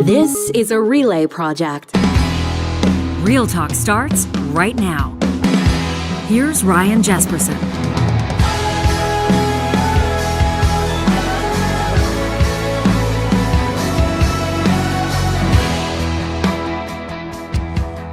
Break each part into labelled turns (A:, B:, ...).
A: This is a relay project.
B: Real Talk starts right now. Here's Ryan Jesperson.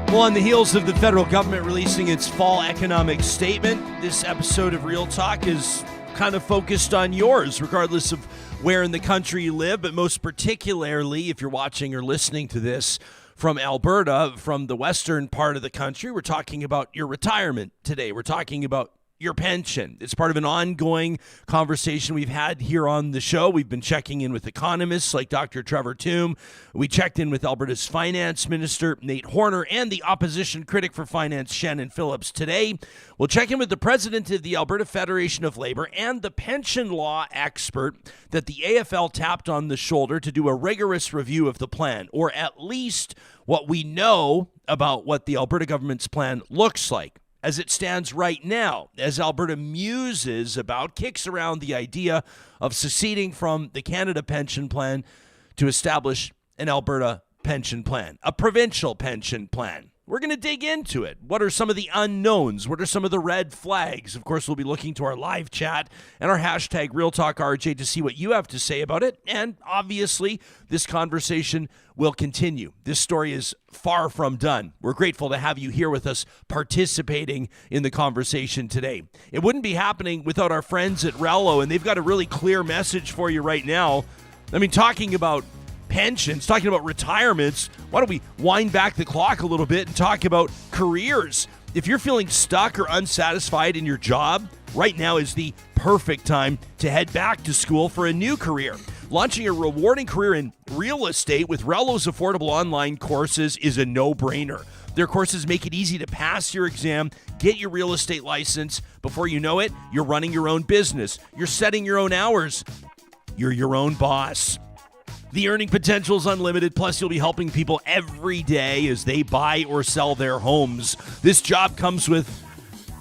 C: Well, on the heels of the federal government releasing its fall economic statement, this episode of Real Talk is kind of focused on yours, regardless of where in the country you live, but most particularly if you're watching or listening to this from Alberta, from the western part of the country. We're talking about your retirement today. We're talking about your pension. It's part of an ongoing conversation we've had here on the show. We've been checking in with economists like Dr. Trevor Tombe. We checked in with Alberta's finance minister, Nate Horner, and the opposition critic for finance, Shannon Phillips. Today, we'll check in with the president of the Alberta Federation of Labour and the pension law expert that the AFL tapped on the shoulder to do a rigorous review of the plan, or at least what we know about what the Alberta government's plan looks like as it stands right now, as Alberta muses about, kicks around the idea of seceding from the Canada Pension Plan to establish an Alberta pension plan, a provincial pension plan. We're going to dig into it. What are some of the unknowns? What are some of the red flags? Of course, we'll be looking to our live chat and our hashtag RealTalkRJ to see what you have to say about it. And obviously, this conversation will continue. This story is far from done. We're grateful to have you here with us participating in the conversation today. It wouldn't be happening without our friends at Rello, and they've got a really clear message for you right now. I mean, talking about pensions, talking about retirements, why don't we wind back the clock a little bit and talk about careers? If you're feeling stuck or unsatisfied in your job, right now is the perfect time to head back to school for a new career. Launching a rewarding career in real estate with Rello's affordable online courses is a no-brainer. Their courses make it easy to pass your exam, get your real estate license. Before you know it, you're running your own business. You're setting your own hours. You're your own boss. The earning potential is unlimited, plus you'll be helping people every day as they buy or sell their homes. This job comes with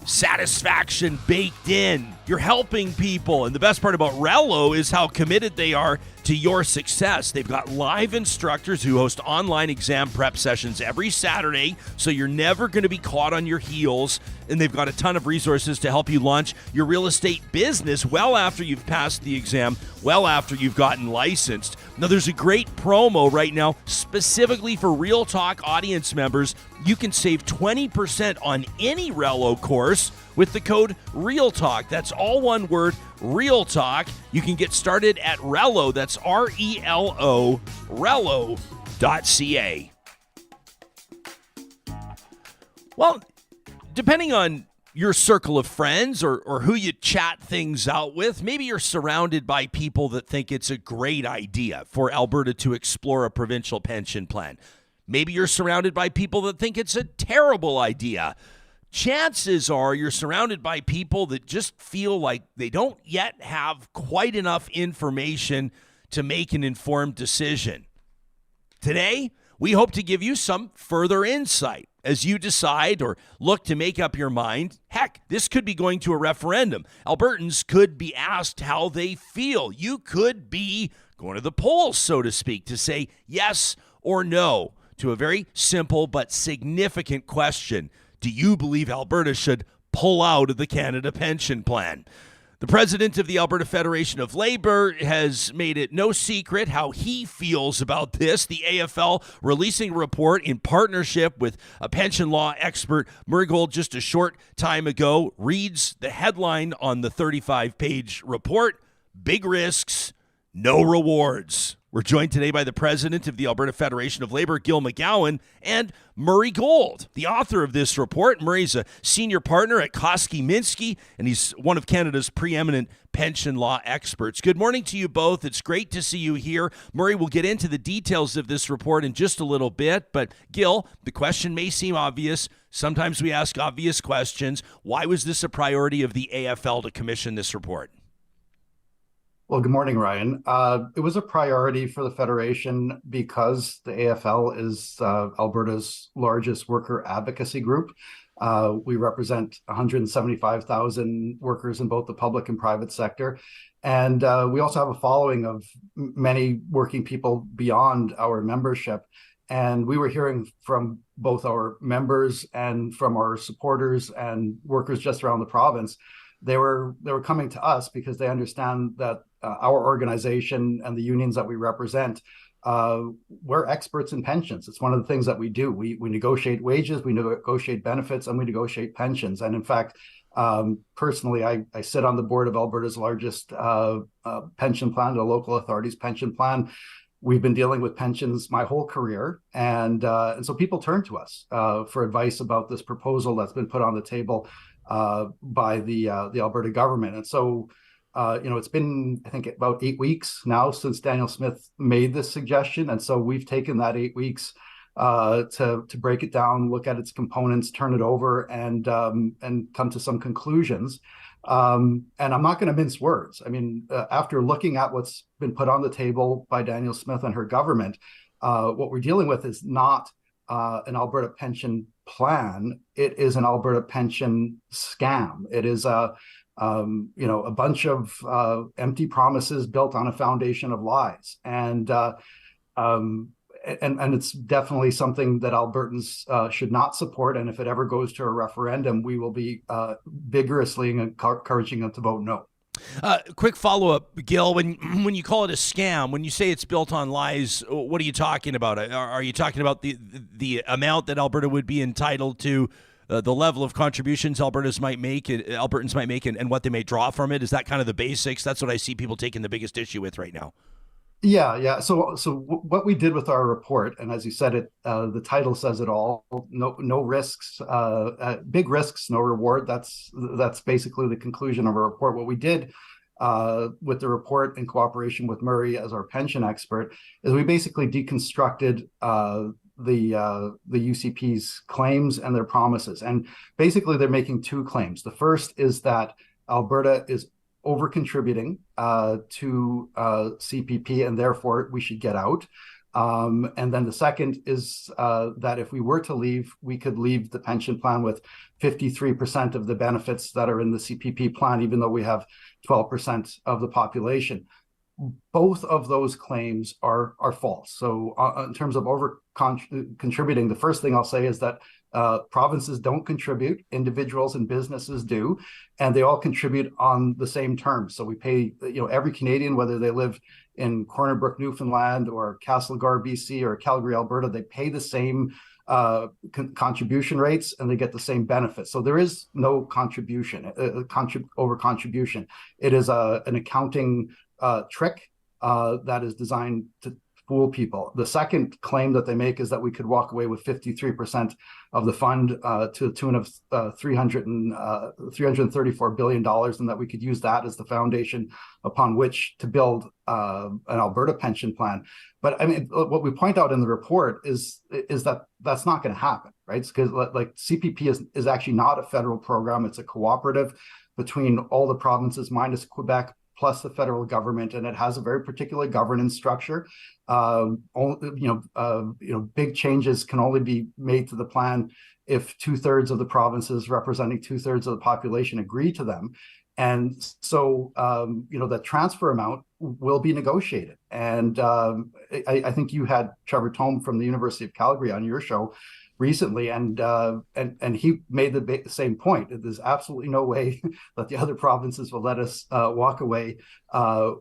C: satisfaction baked in. You're helping people, and the best part about Rello is how committed they are to your success. They've got live instructors who host online exam prep sessions every Saturday, so you're never going to be caught on your heels, and they've got a ton of resources to help you launch your real estate business well after you've passed the exam, well after you've gotten licensed. Now, there's a great promo right now specifically for Real Talk audience members. You can save 20% on any Rello course with the code REALTALK. That's all one word, Real Talk. You can get started at Rello. That's RELO, Rello.ca. Well, depending on your circle of friends or who you chat things out with, maybe you're surrounded by people that think it's a great idea for Alberta to explore a provincial pension plan. Maybe you're surrounded by people that think it's a terrible idea. Chances are you're surrounded by people that just feel like they don't yet have quite enough information to make an informed decision. Today, we hope to give you some further insight as you decide or look to make up your mind. Heck, this could be going to a referendum. Albertans could be asked how they feel. You could be going to the polls, so to speak, to say yes or no to a very simple but significant question. Do you believe Alberta should pull out of the Canada Pension Plan? The president of the Alberta Federation of Labour has made it no secret how he feels about this. The AFL releasing a report in partnership with a pension law expert, Murray Gold, just a short time ago, reads the headline on the 35-page report: Big risks, no rewards. We're joined today by the president of the Alberta Federation of Labour, Gil McGowan, and Murray Gold, the author of this report. Murray's a senior partner at Koski Minsky, and he's one of Canada's preeminent pension law experts. Good morning to you both. It's great to see you here. Murray, we'll get into the details of this report in just a little bit, but Gil, the question may seem obvious. Sometimes we ask obvious questions. Why was this a priority of the AFL to commission this report?
D: Well, good morning, Ryan. It was a priority for the Federation because the AFL is Alberta's largest worker advocacy group. We represent 175,000 workers in both the public and private sector. And we also have a following of many working people beyond our membership. And we were hearing from both our members and from our supporters and workers just around the province. They were coming to us because they understand that our organization and the unions that we represent, we're experts in pensions. It's one of the things that we do. We negotiate wages, we negotiate benefits, and we negotiate pensions. And in fact, personally, I sit on the board of Alberta's largest pension plan, the local authorities pension plan. We've been dealing with pensions my whole career, and so people turn to us for advice about this proposal that's been put on the table by the Alberta government. And so, it's been, I think, about 8 weeks now since Daniel Smith made this suggestion, and so we've taken that 8 weeks to break it down, look at its components, turn it over, and come to some conclusions. And I'm not going to mince words. I mean, after looking at what's been put on the table by Daniel Smith and her government, what we're dealing with is not an Alberta pension plan. It is an Alberta pension scam. It is a bunch of empty promises built on a foundation of lies. And it's definitely something that Albertans should not support. And if it ever goes to a referendum, we will be vigorously encouraging them to vote no.
C: Quick follow-up, Gil. When you call it a scam, when you say it's built on lies, what are you talking about? Are you talking about the amount that Alberta would be entitled to, the level of contributions Albertans might make, and what they may draw from it? Is that kind of the basics? That's what I see people taking the biggest issue with right now.
D: Yeah. So what we did with our report, and as you said, the title says it all. No risks, big risks, no reward. That's basically the conclusion of our report. What we did with the report in cooperation with Murray as our pension expert is we basically deconstructed the UCP's claims and their promises. And basically, they're making two claims. The first is that Alberta is over contributing to CPP, and therefore we should get out. And then the second is that if we were to leave, we could leave the pension plan with 53% of the benefits that are in the CPP plan, even though we have 12% of the population. Both of those claims are false. So in terms of over contributing, the first thing I'll say is that provinces don't contribute, individuals and businesses do, and they all contribute on the same terms. So we pay, every Canadian, whether they live in Corner Brook, Newfoundland, or Castlegar, BC, or Calgary, Alberta, they pay the same contribution rates, and they get the same benefits. So there is no contribution, over contribution. It is an accounting trick that is designed to fool people. The second claim that they make is that we could walk away with 53% of the fund to the tune of $334 billion, and that we could use that as the foundation upon which to build an Alberta pension plan. But I mean, what we point out in the report is that that's not going to happen, right? Because like CPP is actually not a federal program. It's a cooperative between all the provinces minus Quebec plus the federal government, and it has a very particular governance structure. Big changes can only be made to the plan if 2/3 of the provinces representing 2/3 of the population agree to them. And so, the transfer amount will be negotiated. And I think you had Trevor Tome from the University of Calgary on your show recently, and he made the same point. There's absolutely no way that the other provinces will let us walk away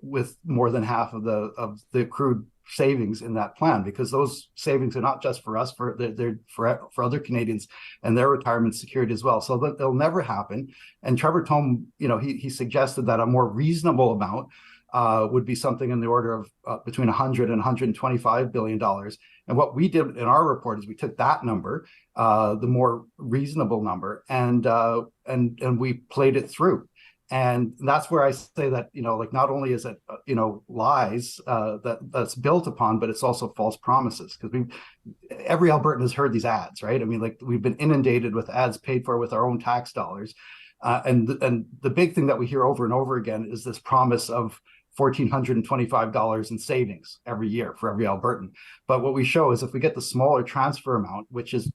D: with more than half of the accrued savings in that plan, because those savings are not just for us, they're for other Canadians and their retirement security as well. So they'll never happen. And Trevor Tome, he suggested that a more reasonable amount would be something in the order of between $100 and $125 billion. And what we did in our report is we took that number, the more reasonable number, and we played it through. And that's where I say that, not only is it, lies that's built upon, but it's also false promises, because every Albertan has heard these ads, right? I mean, we've been inundated with ads paid for with our own tax dollars. And the big thing that we hear over and over again is this promise of $1,425 in savings every year for every Albertan. But what we show is if we get the smaller transfer amount, which is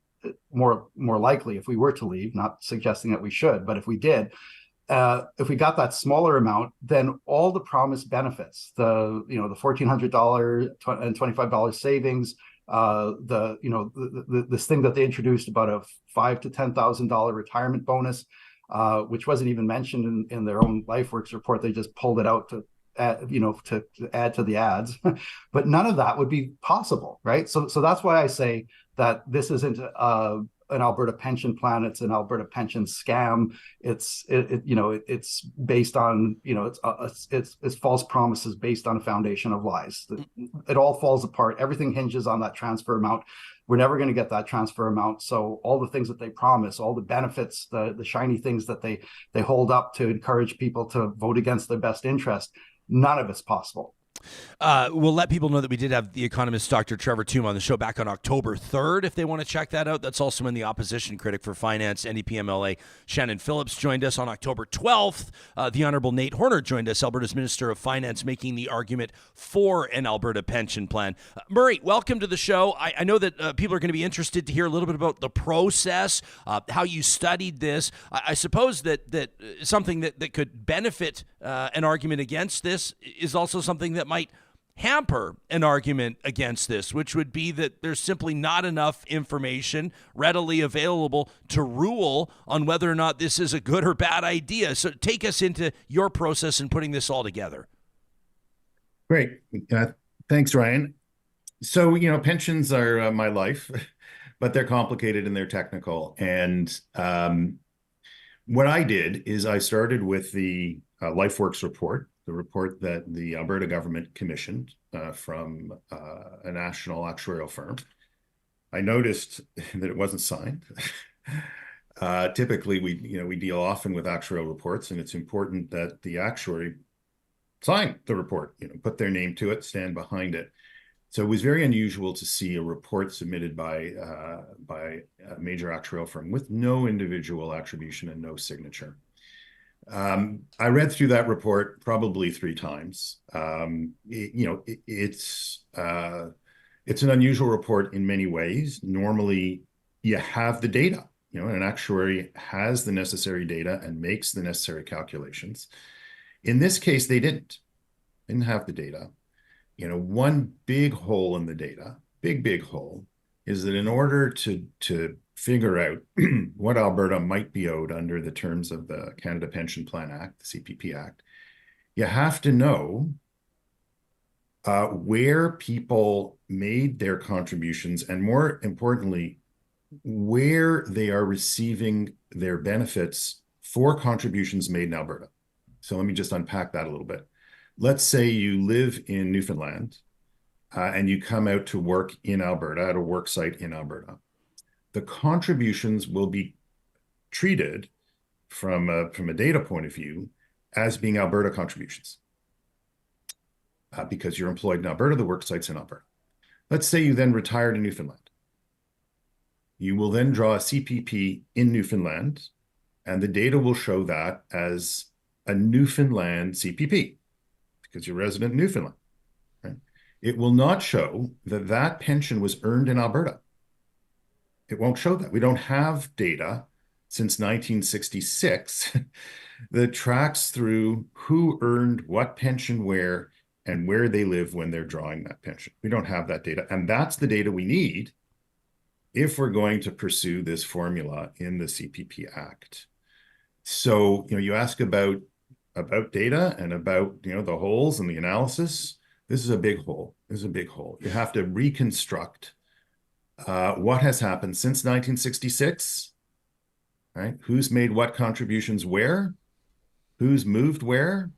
D: more likely if we were to leave, not suggesting that we should, but if we did, if we got that smaller amount, then all the promised benefits, the $1,400 and $25 savings, this thing that they introduced about a $5,000 to $10,000 retirement bonus, which wasn't even mentioned in their own LifeWorks report. They just pulled it out to add to the ads, but none of that would be possible, right? So that's why I say that this isn't an Alberta pension plan. It's an Alberta pension scam. It's based on it's false promises based on a foundation of lies. It all falls apart. Everything hinges on that transfer amount. We're never going to get that transfer amount. So all the things that they promise, all the benefits, the shiny things that they hold up to encourage people to vote against their best interest, none of it's possible.
C: We'll let people know that we did have the economist Dr. Trevor Tombe on the show back on October 3rd if they want to check that out. That's also when the opposition critic for finance, NDP MLA Shannon Phillips, joined us on October 12th. The Honourable Nate Horner joined us, Alberta's Minister of Finance, making the argument for an Alberta pension plan. Murray, welcome to the show. I know that people are going to be interested to hear a little bit about the process, how you studied this. I suppose that something that could benefit an argument against this is also something that might hamper an argument against this, which would be that there's simply not enough information readily available to rule on whether or not this is a good or bad idea. So take us into your process in putting this all together.
E: Great. Thanks, Ryan. So, pensions are my life, but they're complicated and they're technical. And what I did is I started with the LifeWorks report, the report that the Alberta government commissioned from a national actuarial firm. I noticed that it wasn't signed. Typically, we deal often with actuarial reports, and it's important that the actuary sign the report, put their name to it, stand behind it. So it was very unusual to see a report submitted by a major actuarial firm with no individual attribution and no signature. I read through that report probably 3 times. It's an unusual report in many ways. Normally, you have the data. An actuary has the necessary data and makes the necessary calculations. In this case, they didn't have the data. One big hole in the data, big hole, is that in order to figure out what Alberta might be owed under the terms of the Canada Pension Plan Act, the CPP Act, you have to know where people made their contributions, and more importantly, where they are receiving their benefits for contributions made in Alberta. So let me just unpack that a little bit. Let's say you live in Newfoundland and you come out to work in Alberta at a work site in Alberta. The contributions will be treated from a data point of view as being Alberta contributions because you're employed in Alberta, the work site's in Alberta. Let's say you then retire to Newfoundland. You will then draw a CPP in Newfoundland, and the data will show that as a Newfoundland CPP because you're resident in Newfoundland. Right? It will not show that that pension was earned in Alberta. It won't show that. We don't have data since 1966 that tracks through who earned what pension where and where they live when they're drawing that pension. We don't have that data. And that's the data we need if we're going to pursue this formula in the CPP Act. So, you ask about data and about, the holes and the analysis. This is a big hole. You have to reconstruct what has happened since 1966, right? Who's made what contributions where? Who's moved where?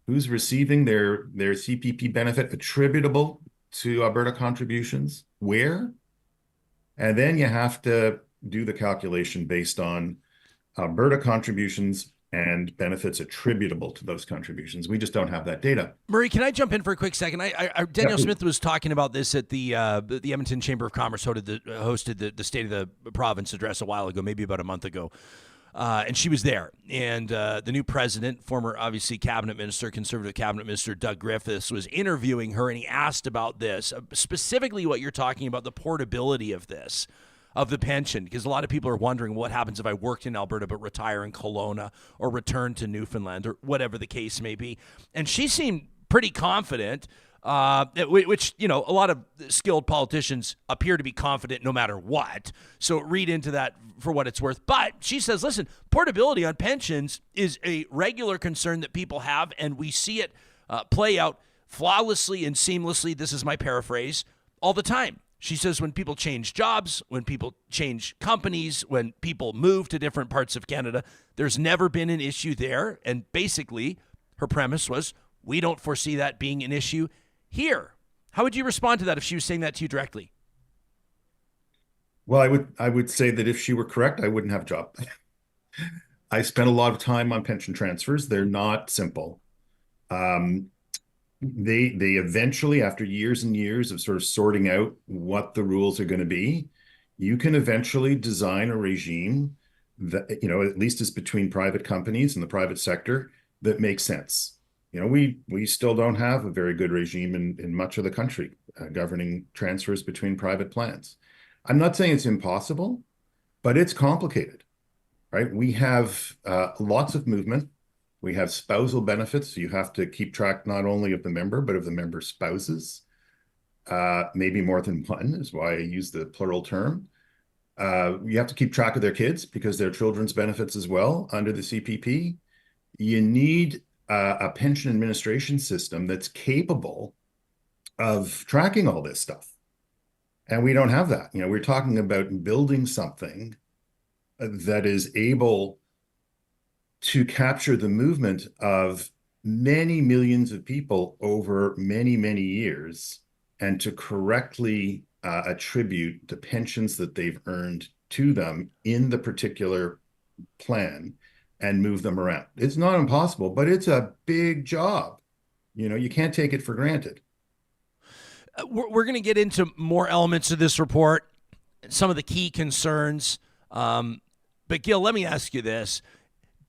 E: Who's receiving their CPP benefit attributable to Alberta contributions where? And then you have to do the calculation based on Alberta contributions and benefits attributable to those contributions. We just don't have that data.
C: Murray, can I jump in for a quick second? Danielle Smith was talking about this at the Edmonton Chamber of Commerce hosted the State of the Province address a while ago, maybe about a month ago. And she was there. And the new president, former, obviously, Conservative Cabinet Minister Doug Griffiths, was interviewing her, and he asked about this, specifically what you're talking about, the portability of this. of the pension, because a lot of people are wondering what happens if I worked in Alberta but retire in Kelowna or return to Newfoundland or whatever the case may be. And she seemed pretty confident, which, a lot of skilled politicians appear to be confident no matter what. So read into that for what it's worth. But she says, listen, portability on pensions is a regular concern that people have, and we see it play out flawlessly and seamlessly, this is my paraphrase, all the time. She says when people change jobs, when people change companies, when people move to different parts of Canada, there's never been an issue there. And basically, her premise was, we don't foresee that being an issue here. How would you respond to that if she was saying that to you directly?
E: Well, I would say that if she were correct, I wouldn't have a job. I spent a lot of time on pension transfers. They're not simple. They eventually, after years and years of sort of sorting out what the rules are going to be, you can eventually design a regime that, at least is between private companies and the private sector, that makes sense. We still don't have a very good regime in much of the country governing transfers between private plans. I'm not saying it's impossible, but it's complicated, right? We have lots of movement. We have spousal benefits. So you have to keep track not only of the member, but of the member's spouses. Maybe more than one is why I use the plural term. You have to keep track of their kids because they're children's benefits as well under the CPP. You need a pension administration system that's capable of tracking all this stuff. And we don't have that. We're talking about building something that is able to capture the movement of many millions of people over many, many years and to correctly attribute the pensions that they've earned to them in the particular plan and move them around. It's not impossible, but it's a big job. You can't take it for granted.
C: We're going to get into more elements of this report, some of the key concerns. But Gil, let me ask you this.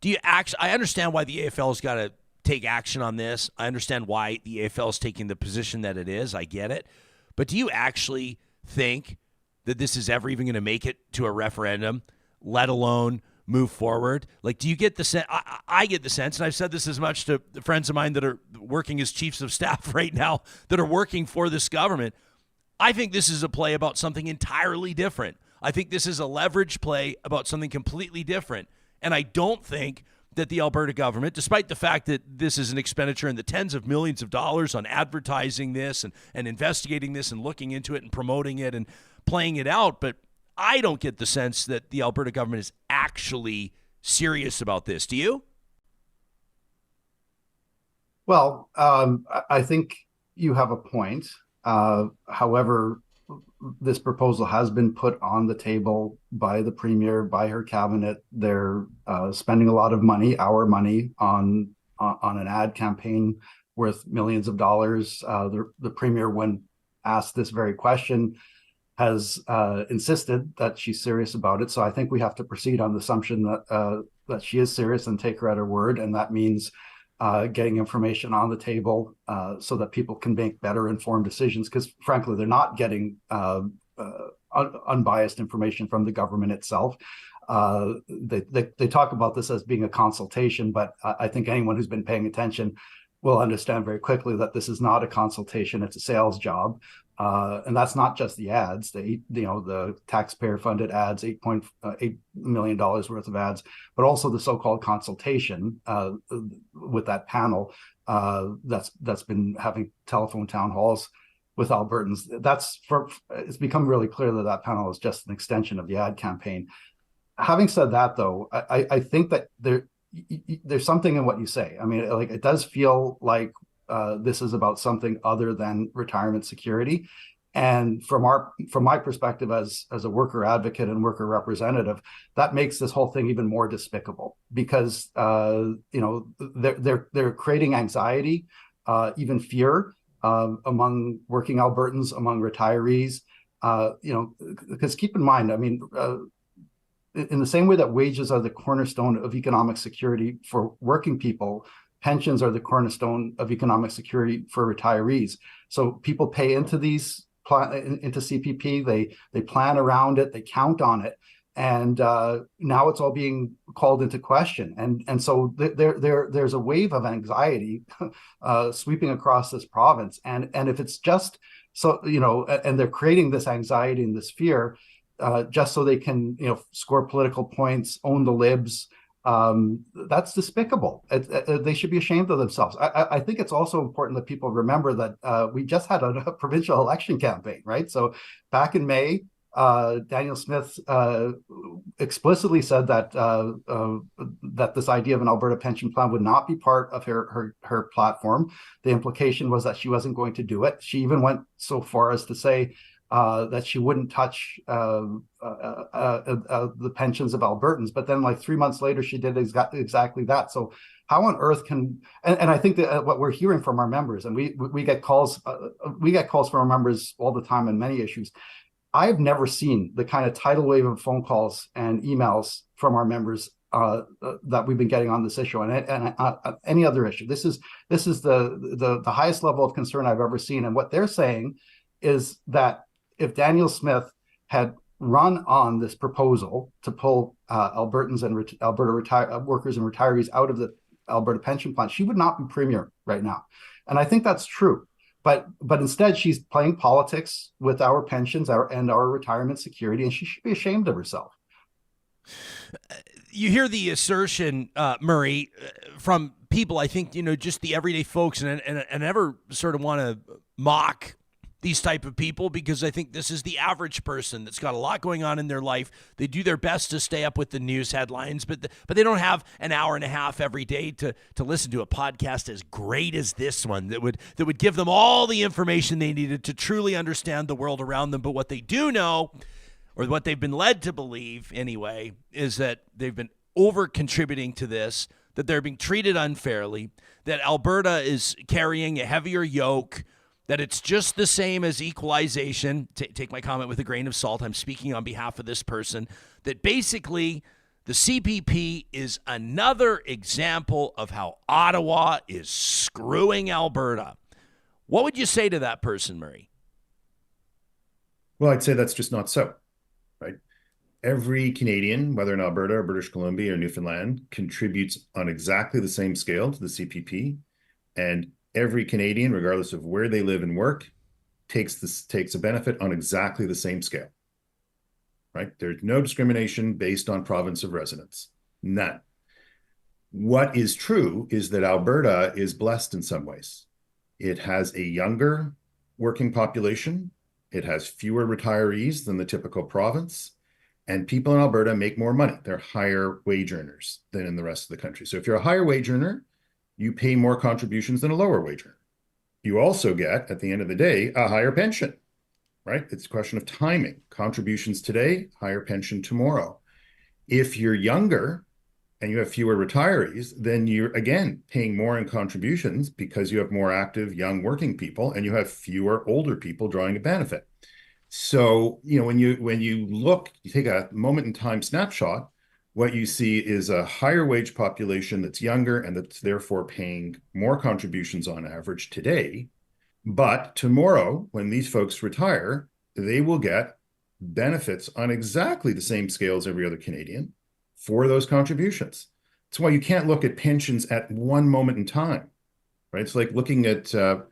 C: I understand why the AFL has got to take action on this. I understand why the AFL is taking the position that it is. I get it. But do you actually think that this is ever even going to make it to a referendum, let alone move forward? Like, do you get the sense? I get the sense, and I've said this as much to friends of mine that are working as chiefs of staff right now that are working for this government. I think this is a play about something entirely different. I think this is a leverage play about something completely different. And I don't think that the Alberta government, despite the fact that this is an expenditure in the tens of millions of dollars on advertising this and investigating this and looking into it and promoting it and playing it out, but I don't get the sense that the Alberta government is actually serious about this. Do you?
D: Well, I think you have a point. However, this proposal has been put on the table by the premier, by her cabinet. They're spending a lot of money, our money, on an ad campaign worth millions of dollars. The premier, when asked this very question, has insisted that she's serious about it. So I think we have to proceed on the assumption that she is serious and take her at her word, and that means getting information on the table so that people can make better informed decisions, because frankly, they're not getting unbiased information from the government itself. They talk about this as being a consultation, but I think anyone who's been paying attention will understand very quickly that this is not a consultation, it's a sales job. And that's not just the ads, the taxpayer-funded ads, $8.8 million worth of ads, but also the so-called consultation with that panel that's been having telephone town halls with Albertans. It's become really clear that panel is just an extension of the ad campaign. Having said that, though, I think that there's something in what you say. I mean, like, it does feel like this is about something other than retirement security. And from my perspective as a worker advocate and worker representative, that makes this whole thing even more despicable, because they're creating anxiety, even fear among working Albertans, among retirees. Because keep in mind, I mean, in the same way that wages are the cornerstone of economic security for working people, pensions are the cornerstone of economic security for retirees. So people pay into these into CPP. They plan around it. They count on it. And now it's all being called into question, and so there's a wave of anxiety sweeping across this province, and if it's just so, and they're creating this anxiety and this fear just so they can score political points, own the libs. That's despicable. They should be ashamed of themselves. I think it's also important that people remember that we just had a provincial election campaign, right? So back in May, Danielle Smith explicitly said that that this idea of an Alberta pension plan would not be part of her platform. The implication was that she wasn't going to do it. She even went so far as to say that she wouldn't touch the pensions of Albertans. But then, like 3 months later, she did exactly that. So how on earth can, and I think that what we're hearing from our members, and we get calls from our members all the time on many issues. I've never seen the kind of tidal wave of phone calls and emails from our members that we've been getting on this issue and any other issue. This is the highest level of concern I've ever seen. And what they're saying is that if Danielle Smith had run on this proposal to pull Albertans and Alberta workers and retirees out of the Alberta Pension Plan, she would not be premier right now. And I think that's true. But instead, she's playing politics with our pensions and our retirement security, and she should be ashamed of herself.
C: You hear the assertion, Murray, from people, I think, just the everyday folks, and never sort of want to mock these type of people, because I think this is the average person that's got a lot going on in their life. They do their best to stay up with the news headlines, but they don't have an hour and a half every day to listen to a podcast as great as this one that would give them all the information they needed to truly understand the world around them. But what they do know, or what they've been led to believe anyway, is that they've been over contributing to this, that they're being treated unfairly, that Alberta is carrying a heavier yoke, that it's just the same as equalization. Take my comment with a grain of salt. I'm speaking on behalf of this person. That basically the CPP is another example of how Ottawa is screwing Alberta. What would you say to that person, Murray?
E: Well, I'd say that's just not so, right? Every Canadian, whether in Alberta or British Columbia or Newfoundland, contributes on exactly the same scale to the CPP, and every Canadian, regardless of where they live and work, takes a benefit on exactly the same scale, right? There's no discrimination based on province of residence. None. What is true is that Alberta is blessed in some ways. It has a younger working population. It has fewer retirees than the typical province. And people in Alberta make more money. They're higher wage earners than in the rest of the country. So if you're a higher wage earner, you pay more contributions than a lower wage earner. You also get, at the end of the day, a higher pension, right? It's a question of timing. Contributions today, higher pension tomorrow. If you're younger and you have fewer retirees, then you're, again, paying more in contributions because you have more active young working people and you have fewer older people drawing a benefit. So, when you look, you take a moment in time snapshot, what you see is a higher wage population that's younger and that's therefore paying more contributions on average today. But tomorrow, when these folks retire, they will get benefits on exactly the same scale as every other Canadian for those contributions. That's why you can't look at pensions at one moment in time, right? It's like looking at an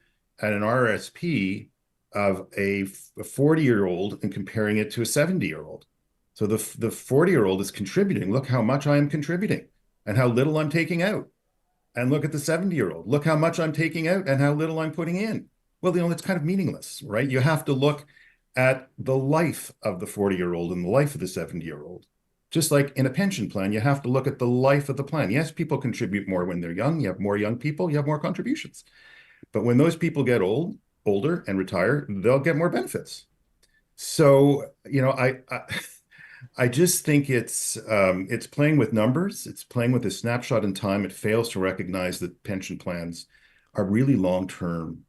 E: RSP of a 40-year-old and comparing it to a 70-year-old. So the 40-year-old is contributing. Look how much I am contributing and how little I'm taking out. And look at the 70-year-old. Look how much I'm taking out and how little I'm putting in. Well, it's kind of meaningless, right? You have to look at the life of the 40-year-old and the life of the 70-year-old. Just like in a pension plan, you have to look at the life of the plan. Yes, people contribute more when they're young. You have more young people, you have more contributions. But when those people get older and retire, they'll get more benefits. So, I just think it's playing with numbers. It's playing with a snapshot in time. It fails to recognize that pension plans are really long-term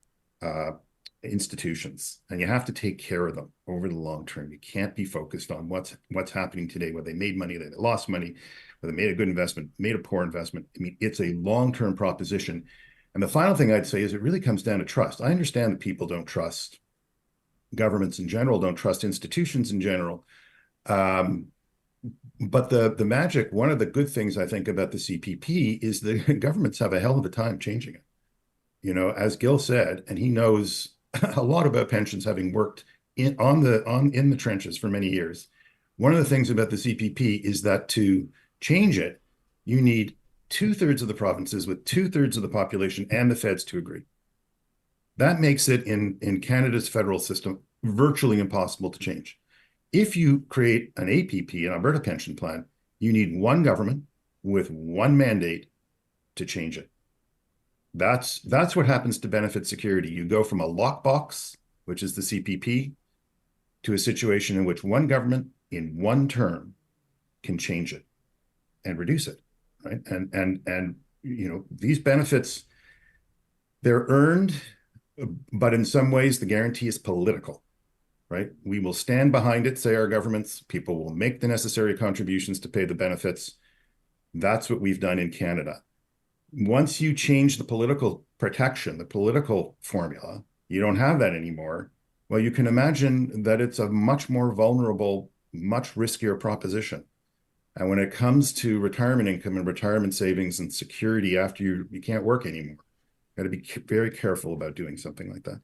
E: institutions, and you have to take care of them over the long term. You can't be focused on what's happening today, whether they made money, whether they lost money, whether they made a good investment, made a poor investment. I mean, it's a long-term proposition. And the final thing I'd say is it really comes down to trust. I understand that people don't trust governments in general, don't trust institutions in general. But the magic, one of the good things I think about the CPP is the governments have a hell of a time changing it. As Gil said, and he knows a lot about pensions, having worked in the trenches for many years. One of the things about the CPP is that to change it, you need 2/3 of the provinces with 2/3 of the population and the feds to agree. That makes it in Canada's federal system virtually impossible to change. If you create an APP, an Alberta Pension Plan, you need one government with one mandate to change it. That's what happens to benefit security. You go from a lockbox, which is the CPP, to a situation in which one government in one term can change it and reduce it, right? And these benefits, they're earned, but in some ways the guarantee is political, right? We will stand behind it, say our governments. People will make the necessary contributions to pay the benefits. That's what we've done in Canada. Once you change the political protection, the political formula, you don't have that anymore. Well, you can imagine that it's a much more vulnerable, much riskier proposition. And when it comes to retirement income and retirement savings and security after you can't work anymore, got to be very careful about doing something like that.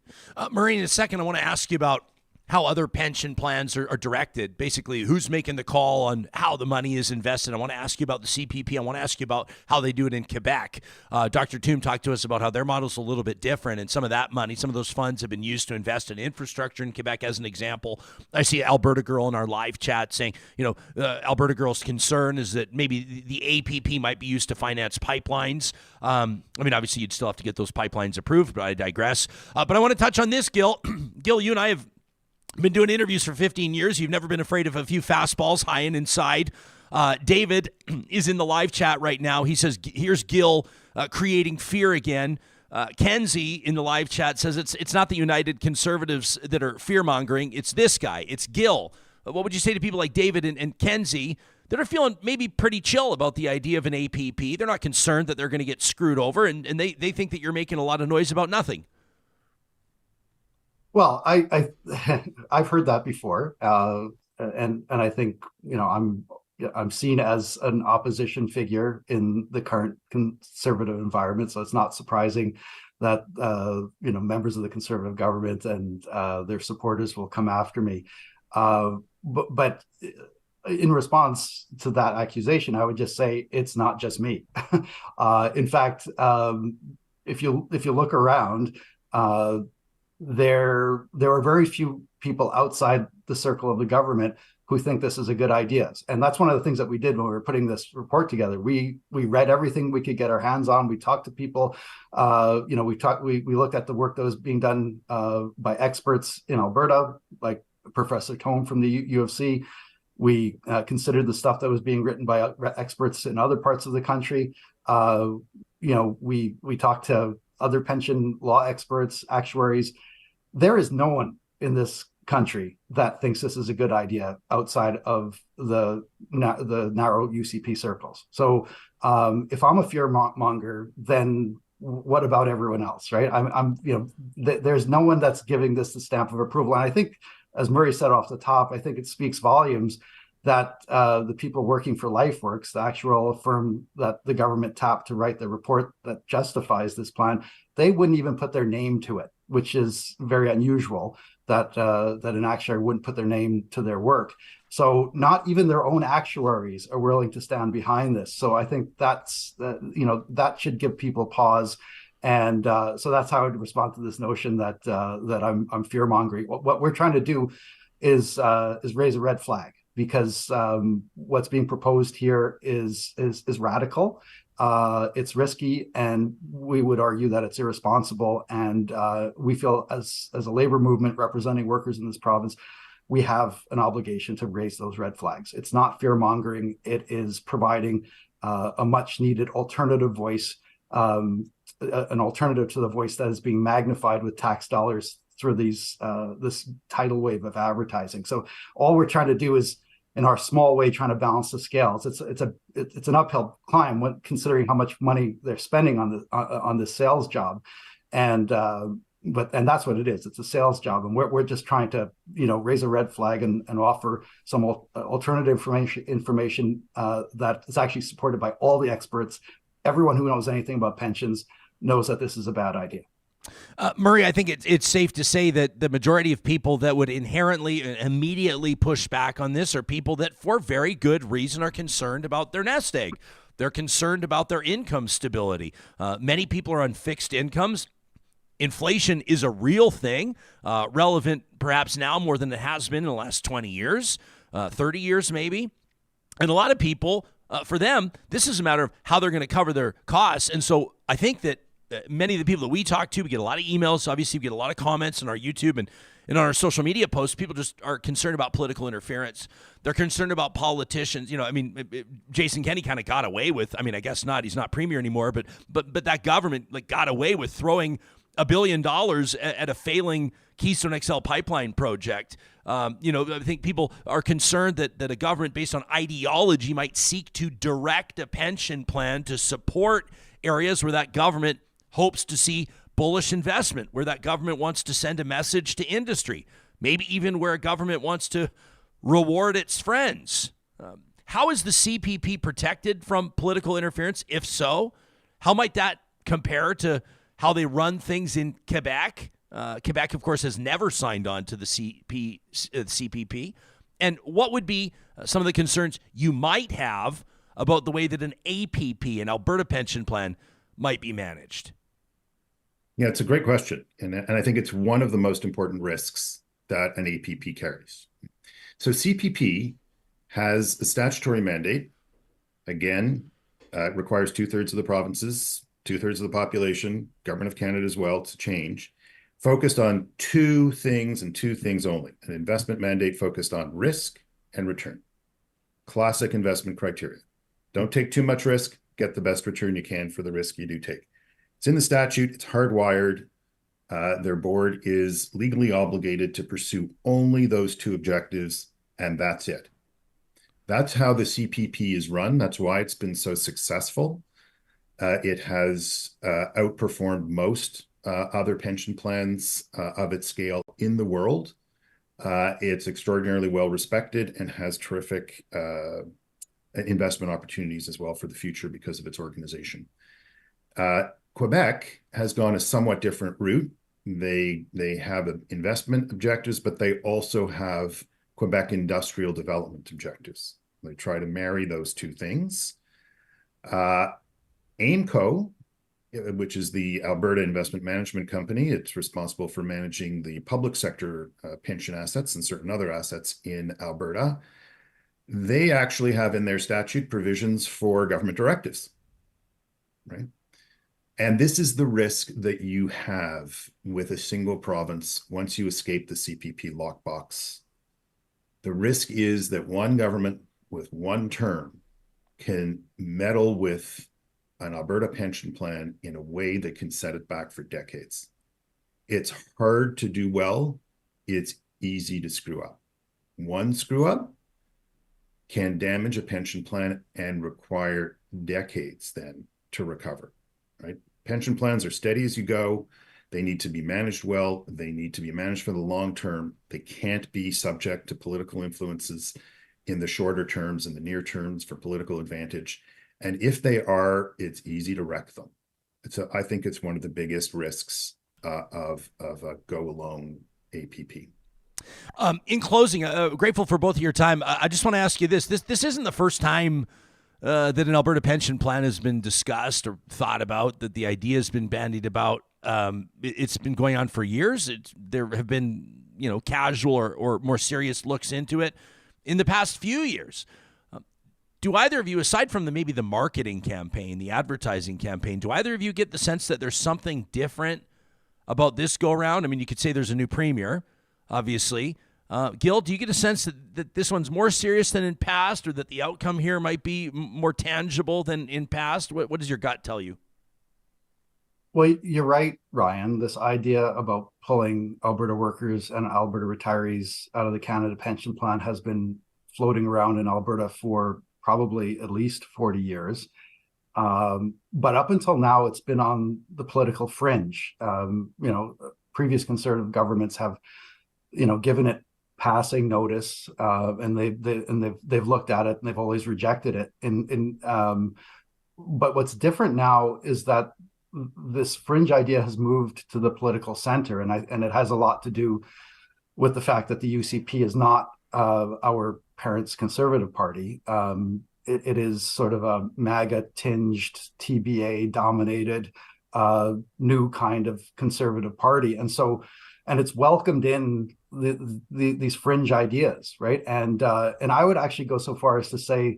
C: Murray, in a second, I want to ask you about how other pension plans are directed, basically who's making the call on how the money is invested. I want to ask you about the CPP. I want to ask you about how they do it in Quebec. Dr. Toom talked to us about how their model's a little bit different, and some of that money, some of those funds have been used to invest in infrastructure in Quebec as an example. I see Alberta Girl in our live chat saying, Alberta Girl's concern is that maybe the APP might be used to finance pipelines. Obviously you'd still have to get those pipelines approved, but I digress. But I want to touch on this, Gil. Gil, you and I have been doing interviews for 15 years. You've never been afraid of a few fastballs high and inside. David is in the live chat right now. He says, here's Gil creating fear again. Kenzie in the live chat says it's not the United Conservatives that are fear-mongering. It's this guy. It's Gil. What would you say to people like David and Kenzie that are feeling maybe pretty chill about the idea of an APP? They're not concerned that they're going to get screwed over, and they think that you're making a lot of noise about nothing.
D: Well, I've heard that before, and I think I'm seen as an opposition figure in the current conservative environment, so it's not surprising that members of the Conservative government and their supporters will come after me. But in response to that accusation, I would just say it's not just me. In fact, if you look around. There are very few people outside the circle of the government who think this is a good idea. And that's one of the things that we did when we were putting this report together. We read everything we could get our hands on. We talked to people. We looked at the work that was being done by experts in Alberta, like Professor Toom from the U of C. We considered the stuff that was being written by experts in other parts of the country. We talked to other pension law experts, actuaries. There is no one in this country that thinks this is a good idea outside of the narrow UCP circles. So if I'm a fear monger, then what about everyone else, right? There's no one that's giving this the stamp of approval. And I think, as Murray said off the top, I think it speaks volumes that the people working for LifeWorks, the actual firm that the government tapped to write the report that justifies this plan, they wouldn't even put their name to it, which is very unusual that an actuary wouldn't put their name to their work. So not even their own actuaries are willing to stand behind this. So I think that should give people pause. And so that's how I would respond to this notion that I'm fear mongering. What we're trying to do is raise a red flag, because what's being proposed here is radical. It's risky, and we would argue that it's irresponsible. And we feel, as a labor movement representing workers in this province, we have an obligation to raise those red flags. It's not fear mongering. It is providing a much needed alternative voice, an alternative to the voice that is being magnified with tax dollars through this tidal wave of advertising. So all we're trying to do is, in our small way, trying to balance the scales. It's an uphill climb when considering how much money they're spending on this sales job, and and that's what it is. It's a sales job, and we're just trying to raise a red flag and offer some alternative information that is actually supported by all the experts. Everyone who knows anything about pensions knows that this is a bad idea.
C: Murray, I think it's safe to say that the majority of people that would inherently immediately push back on this are people that, for very good reason, are concerned about their nest egg. They're concerned about their income stability. Many people are on fixed incomes. Inflation is a real thing, relevant perhaps now more than it has been in the last 20 years, 30 years maybe. And a lot of people, for them, this is a matter of how they're going to cover their costs. And so I think that many of the people that we talk to, we get a lot of emails. Obviously, we get a lot of comments on our YouTube and on our social media posts. People just are concerned about political interference. They're concerned about politicians. Jason Kenney kind of got away with, I guess not. He's not premier anymore, but that government got away with throwing $1 billion at a failing Keystone XL pipeline project. I think people are concerned that a government based on ideology might seek to direct a pension plan to support areas where that government hopes to see bullish investment, where that government wants to send a message to industry, maybe even where a government wants to reward its friends. How is the CPP protected from political interference? If so, how might that compare to how they run things in Quebec? Quebec, of course, has never signed on to the CPP. And what would be some of the concerns you might have about the way that an APP, an Alberta Pension Plan, might be managed?
E: Yeah, it's a great question. And I think it's one of the most important risks that an APP carries. So CPP has a statutory mandate. Again, it requires 2/3 of the provinces, 2/3 of the population, Government of Canada as well, to change, focused on two things and two things only: an investment mandate focused on risk and return. Classic investment criteria. Don't take too much risk, get the best return you can for the risk you do take. It's in the statute, it's hardwired. Their board is legally obligated to pursue only those two objectives, and that's it. That's how the CPP is run. That's why it's been so successful. It has outperformed most other pension plans of its scale in the world. It's extraordinarily well respected and has terrific investment opportunities as well for the future because of its organization. Quebec has gone a somewhat different route. They have investment objectives, but they also have Quebec industrial development objectives. They try to marry those two things. AIMCO, which is the Alberta Investment Management Company, it's responsible for managing the public sector pension assets and certain other assets in Alberta. They actually have in their statute provisions for government directives, right? And this is the risk that you have with a single province once you escape the CPP lockbox. The risk is that one government with one term can meddle with an Alberta pension plan in a way that can set it back for decades. It's hard to do well. It's easy to screw up. One screw up can damage a pension plan and require decades then to recover, right? Pension plans are steady as you go. They need to be managed well. They need to be managed for the long term. They can't be subject to political influences in the shorter terms and the near terms for political advantage. And if they are, it's easy to wreck them. I think it's one of the biggest risks of a go-alone APP.
C: In closing, grateful for both of your time. I just want to ask you this. This isn't the first time that an Alberta pension plan has been discussed or thought about, that the idea has been bandied about. It's been going on for years. There have been, casual or more serious looks into it in the past few years. Do either of you, aside from maybe the marketing campaign, the advertising campaign, do either of you get the sense that there's something different about this go-around? I mean, you could say there's a new premier, obviously. Gil, do you get a sense that this one's more serious than in past, or that the outcome here might be more tangible than in past? What does your gut tell you?
D: Well, you're right, Ryan. This idea about pulling Alberta workers and Alberta retirees out of the Canada Pension Plan has been floating around in Alberta for probably at least 40 years. But up until now, it's been on the political fringe. previous Conservative governments have, given it passing notice, and they've looked at it and they've always rejected it. But what's different now is that this fringe idea has moved to the political center, and it has a lot to do with the fact that the UCP is not our parents' Conservative Party. It is sort of a MAGA-tinged, TBA-dominated, new kind of Conservative Party, and it's welcomed in these fringe ideas, right? And I would actually go so far as to say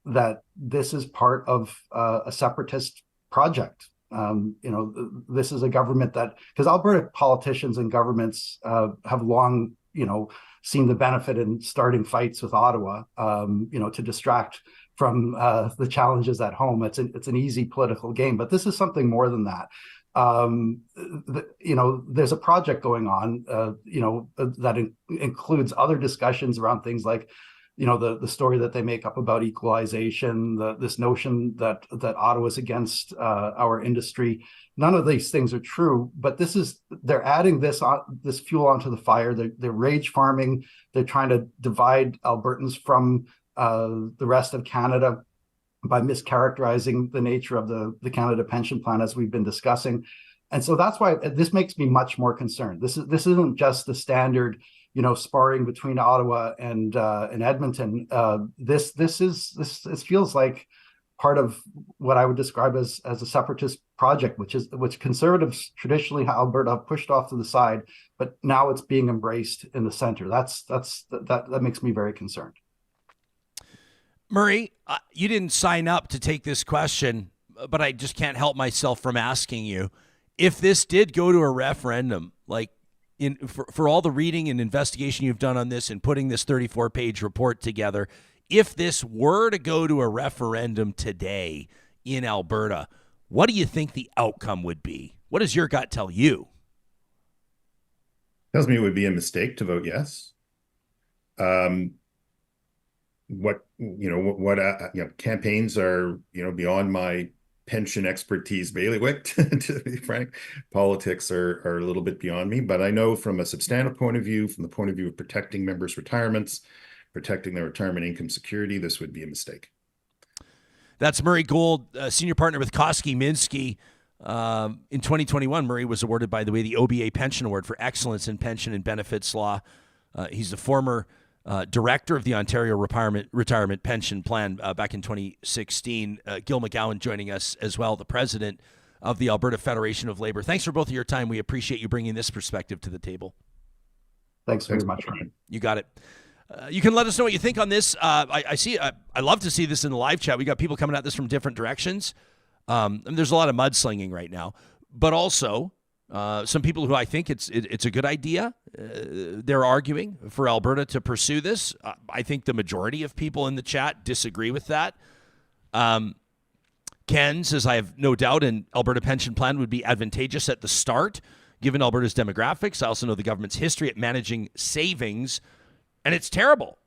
D: that this is part of a separatist project. This is a government because Alberta politicians and governments have long, seen the benefit in starting fights with Ottawa, to distract from the challenges at home. It's an easy political game, but this is something more than that. There's a project going on, that includes other discussions around things like, the story that they make up about equalization, this notion that Ottawa's against our industry. None of these things are true, but they're adding this fuel onto the fire. They're rage farming. They're trying to divide Albertans from the rest of Canada by mischaracterizing the nature of the Canada Pension Plan, as we've been discussing. And so that's why this makes me much more concerned. This isn't just the standard, sparring between Ottawa and Edmonton. This feels like part of what I would describe as a separatist project, which Conservatives traditionally Alberta have pushed off to the side, but now it's being embraced in the center. That makes me very concerned.
C: Murray, you didn't sign up to take this question, but I just can't help myself from asking you, if this did go to a referendum, like for all the reading and investigation you've done on this and putting this 34-page report together, if this were to go to a referendum today in Alberta, what do you think the outcome would be? What does your gut tell you?
E: Tells me it would be a mistake to vote yes. Campaigns are, beyond my pension expertise bailiwick, to be frank. Politics are a little bit beyond me, but I know from a substantive point of view, from the point of view of protecting members' retirements, protecting their retirement income security, this would be a mistake.
C: That's Murray Gold, senior partner with Koski Minsky. In 2021, Murray was awarded, by the way, the OBA Pension Award for Excellence in Pension and Benefits Law. He's the former director of the Ontario Retirement Pension Plan back in 2016. Gil McGowan joining us as well, the president of the Alberta Federation of Labour. Thanks for both of your time. We appreciate you bringing this perspective to the table.
D: Thanks very much, Ryan.
C: You got it. You can let us know what you think on this. I love to see this in the live chat. We got people coming at this from different directions. And there's a lot of mudslinging right now, but also some people who I think it's a good idea. They're arguing for Alberta to pursue this. I think the majority of people in the chat disagree with that. Ken says, I have no doubt an Alberta pension plan would be advantageous at the start, given Alberta's demographics. I also know the government's history at managing savings, and it's terrible,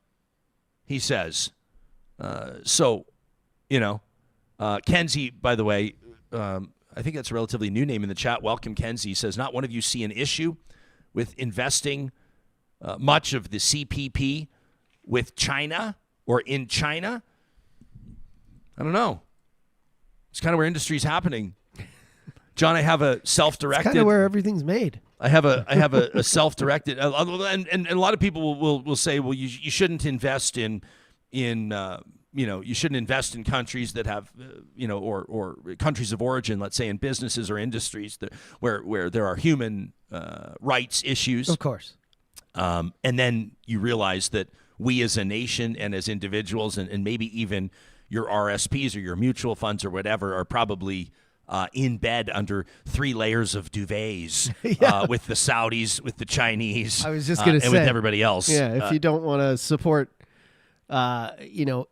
C: he says. Kenzie, by the way, I think that's a relatively new name in the chat. Welcome, Kenzie. Says, not one of you see an issue with investing much of the CPP with China or in China? I don't know. It's kind of where industry's happening. John, I have a self-directed.
F: It's kind of where everything's made.
C: I have a self-directed, and a lot of people will say, well, you shouldn't invest in you shouldn't invest in countries that have, or countries of origin, let's say in businesses or industries where there are human rights issues.
F: Of course.
C: And then you realize that we as a nation and as individuals and maybe even your RSPs or your mutual funds or whatever are probably in bed under 3 layers of duvets with the Saudis, with the Chinese,
F: I was just going to say,
C: and with everybody else.
F: Yeah, if you don't want to support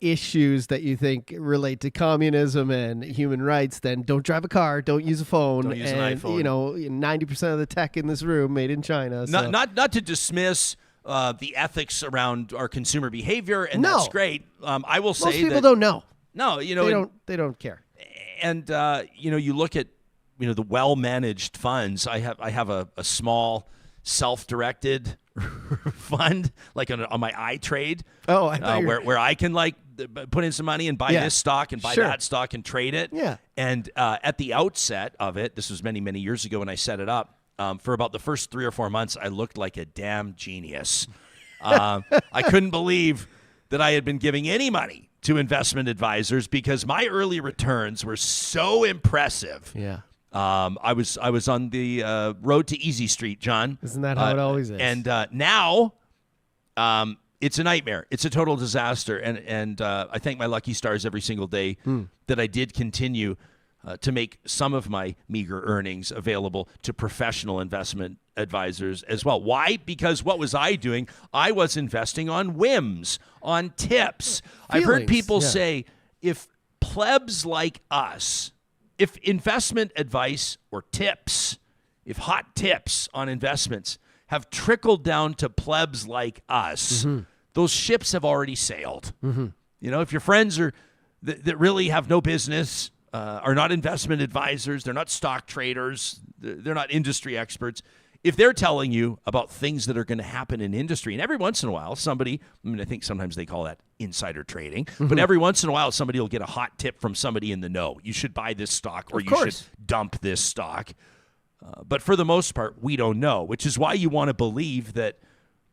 F: issues that you think relate to communism and human rights, then don't drive a car, don't use a phone,
C: don't use an iPhone.
F: 90% of the tech in this room made in China. So.
C: Not to dismiss the ethics around our consumer behavior, and that's great. I will say
F: most people
C: that,
F: don't know.
C: No,
F: they don't care.
C: And you look at the well-managed funds. I have a small self-directed fund, like on my iTrade.
F: Oh, I thought
C: where I can like put in some money and buy this stock and buy that stock and trade it.
F: Yeah.
C: And at the outset of it, this was many, many years ago when I set it up, for about the first 3 or 4 months, I looked like a damn genius. I couldn't believe that I had been giving any money to investment advisors because my early returns were so impressive.
F: Yeah.
C: I was on the road to Easy Street, John.
F: Isn't that how it always is?
C: And now it's a nightmare. It's a total disaster. And I thank my lucky stars every single day that I did continue to make some of my meager earnings available to professional investment advisors as well. Why? Because what was I doing? I was investing on whims, on tips. I've heard people say, if plebs like us, if investment advice or tips, if hot tips on investments have trickled down to plebs like us, those ships have already sailed. If your friends are that really have no business, are not investment advisors, they're not stock traders, they're not industry experts. If they're telling you about things that are going to happen in industry, and every once in a while somebody, I think sometimes they call that insider trading, but every once in a while somebody will get a hot tip from somebody in the know. You should buy this stock or you should dump this stock. But for the most part, we don't know, which is why you want to believe that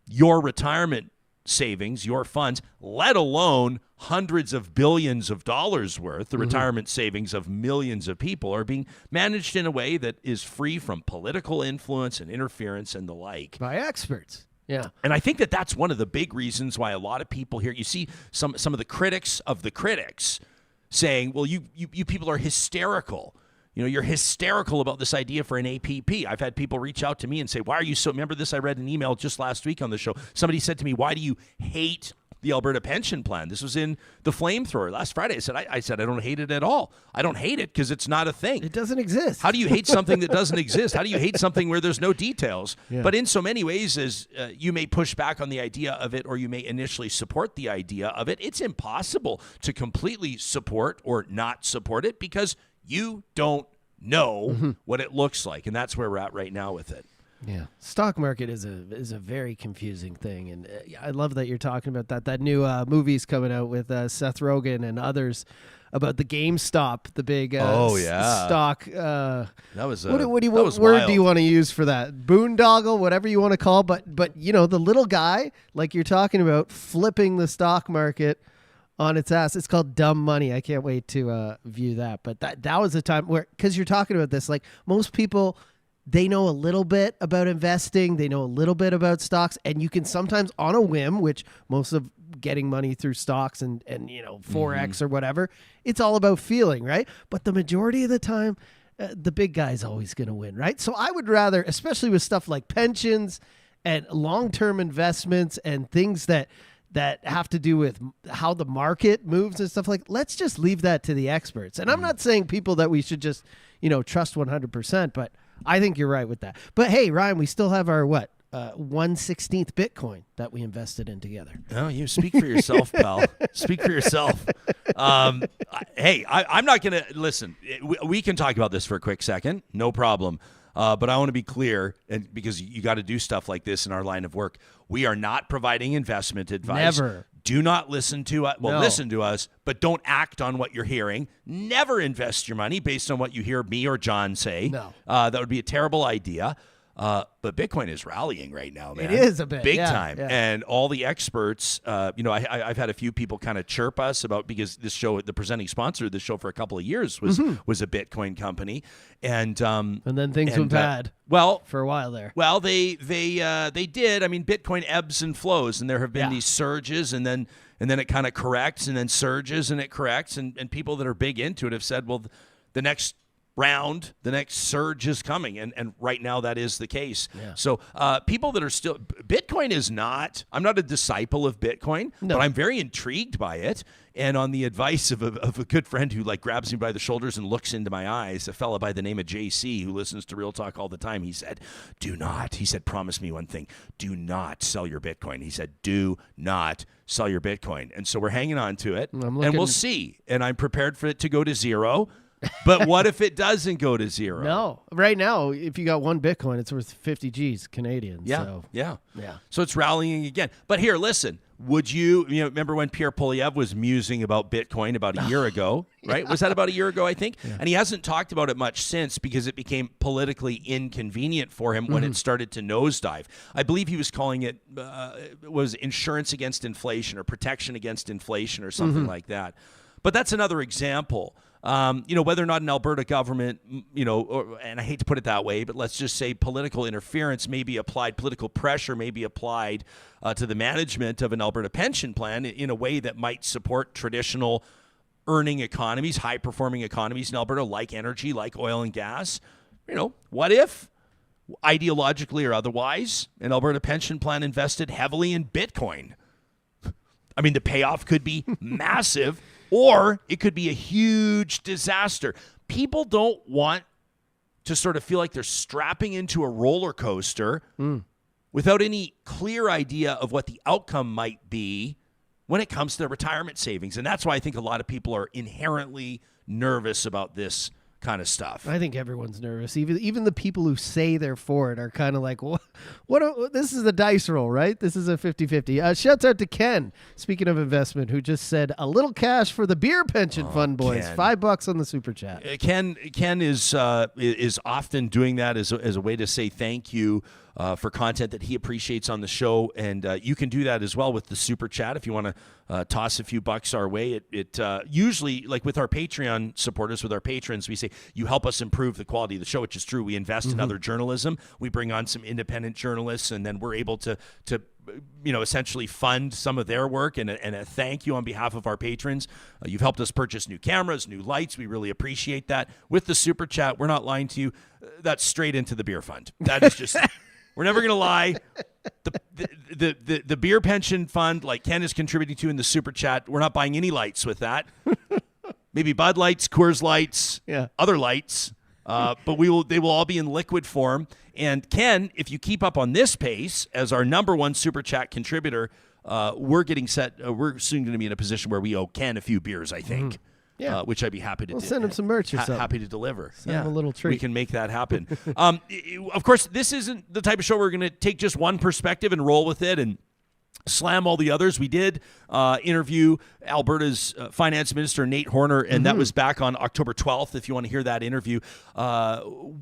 C: your retirement savings, your funds, let alone hundreds of billions of dollars worth, the retirement savings of millions of people, are being managed in a way that is free from political influence and interference and the like.
F: By experts. Yeah.
C: And I think that that's one of the big reasons why a lot of people here, you see some of the critics of the critics saying, well, you people are hysterical. You're hysterical about this idea for an APP. I've had people reach out to me and say, why are you so, remember this? I read an email just last week on the show. Somebody said to me, why do you hate the Alberta Pension Plan? This was in the Flamethrower last Friday. I said, I don't hate it at all. I don't hate it because it's not a thing.
F: It doesn't exist.
C: How do you hate something that doesn't exist? How do you hate something where there's no details?
F: Yeah.
C: But in so many ways, as you may push back on the idea of it, or you may initially support the idea of it, it's impossible to completely support or not support it because you don't know what it looks like, and that's where we're at right now with it.
F: Yeah, stock market is a very confusing thing, and I love that you're talking about that. That new movie's coming out with Seth Rogen and others about the GameStop, the big stock.
C: That was
F: what word
C: wild.
F: do you want to use for that? Boondoggle, whatever you want to call, but the little guy like you're talking about flipping the stock market on its ass. It's called Dumb Money. I can't wait to view that. But that was a time where, because you're talking about this, like most people, they know a little bit about investing, they know a little bit about stocks, and you can sometimes on a whim, which most of getting money through stocks and Forex or whatever, it's all about feeling, right? But the majority of the time, the big guy's always going to win, right? So I would rather, especially with stuff like pensions and long-term investments and things that have to do with how the market moves and stuff, like, let's just leave that to the experts. And I'm not saying people that we should just, trust 100%, but I think you're right with that. But hey, Ryan, we still have our 1/16th Bitcoin that we invested in together.
C: Oh, you speak for yourself, pal. Speak for yourself. Hey, I'm not going to listen. We can talk about this for a quick second. No problem. But I want to be clear, and because you got to do stuff like this in our line of work. We are not providing investment advice.
F: Never.
C: Do not listen to us. Well,
F: No.
C: listen to us, but don't act on what you're hearing. Never invest your money based on what you hear me or John say.
F: No.
C: That would be a terrible idea. But Bitcoin is rallying right now, man.
F: It is a bit.
C: Big
F: yeah,
C: time.
F: yeah.
C: And all the experts, I've had a few people kind of chirp us about, because this show, the presenting sponsor of the show for a couple of years was a Bitcoin company. And
F: then things went bad.
C: Well,
F: for a while there.
C: Well, they did. I mean, Bitcoin ebbs and flows, and there have been
F: Yeah.
C: these surges, and then it kind of corrects, and then surges, and it corrects, and people that are big into it have said, well, the next round, the next surge is coming, and right now that is the case.
F: Yeah.
C: So people that are still, Bitcoin is not, I'm not a disciple of Bitcoin,
F: No.
C: but I'm very intrigued by it. And on the advice of a good friend who like grabs me by the shoulders and looks into my eyes, a fella by the name of JC who listens to Real Talk all the time, he said, promise me one thing, do not sell your Bitcoin. He said, do not sell your Bitcoin. And so we're hanging on to it, and we'll see. And I'm prepared for it to go to zero. But what if it doesn't go to zero?
F: No. Right now, if you got one Bitcoin, it's worth 50 G's Canadian.
C: Yeah,
F: So.
C: yeah.
F: Yeah.
C: So it's rallying again. But here, listen, would you remember when Pierre Poilievre was musing about Bitcoin about a year ago, right? Was that about a year ago, I think? Yeah. And he hasn't talked about it much since because it became politically inconvenient for him when it started to nosedive. I believe he was calling it was insurance against inflation or protection against inflation or something like that. But that's another example. Whether or not an Alberta government, and I hate to put it that way, but let's just say political interference may be applied, political pressure may be applied to the management of an Alberta pension plan in a way that might support traditional earning economies, high-performing economies in Alberta, like energy, like oil and gas. What if, ideologically or otherwise, an Alberta pension plan invested heavily in Bitcoin? I mean, the payoff could be massive. Or it could be a huge disaster. People don't want to sort of feel like they're strapping into a roller coaster without any clear idea of what the outcome might be when it comes to their retirement savings. And that's why I think a lot of people are inherently nervous about this kind of stuff.
F: I think everyone's nervous. Even the people who say they're for it are kind of like, what? This is the dice roll, right? This is a 50-50. Shouts out to Ken, speaking of investment, who just said a little cash for the beer pension fund, boys.
C: Ken.
F: $5 on the super chat.
C: Ken is often doing that as a way to say thank you for content that he appreciates on the show, and you can do that as well with the super chat if you want to toss a few bucks our way. It usually, like with our Patreon supporters, with our patrons, we say you help us improve the quality of the show, which is true. We invest in other journalism. We bring on some independent journalists, and then we're able to essentially fund some of their work, and a thank you on behalf of our patrons. You've helped us purchase new cameras, new lights. We really appreciate that. With the super chat, we're not lying to you. That's straight into the beer fund. That is just. We're never going to lie. The beer pension fund, like Ken is contributing to in the super chat, we're not buying any lights with that. Maybe Bud Lights, Coors Lights, other lights, but they will all be in liquid form. And Ken, if you keep up on this pace as our number one super chat contributor, we're getting set. We're soon going to be in a position where we owe Ken a few beers, I think.
F: Yeah.
C: Which I'd be happy to do.
F: We'll send him some merch or something.
C: Happy to deliver.
F: Send him a little treat.
C: We can make that happen. Of course, this isn't the type of show where we're going to take just one perspective and roll with it and slam all the others. We did interview Alberta's finance minister, Nate Horner, and that was back on October 12th, if you want to hear that interview.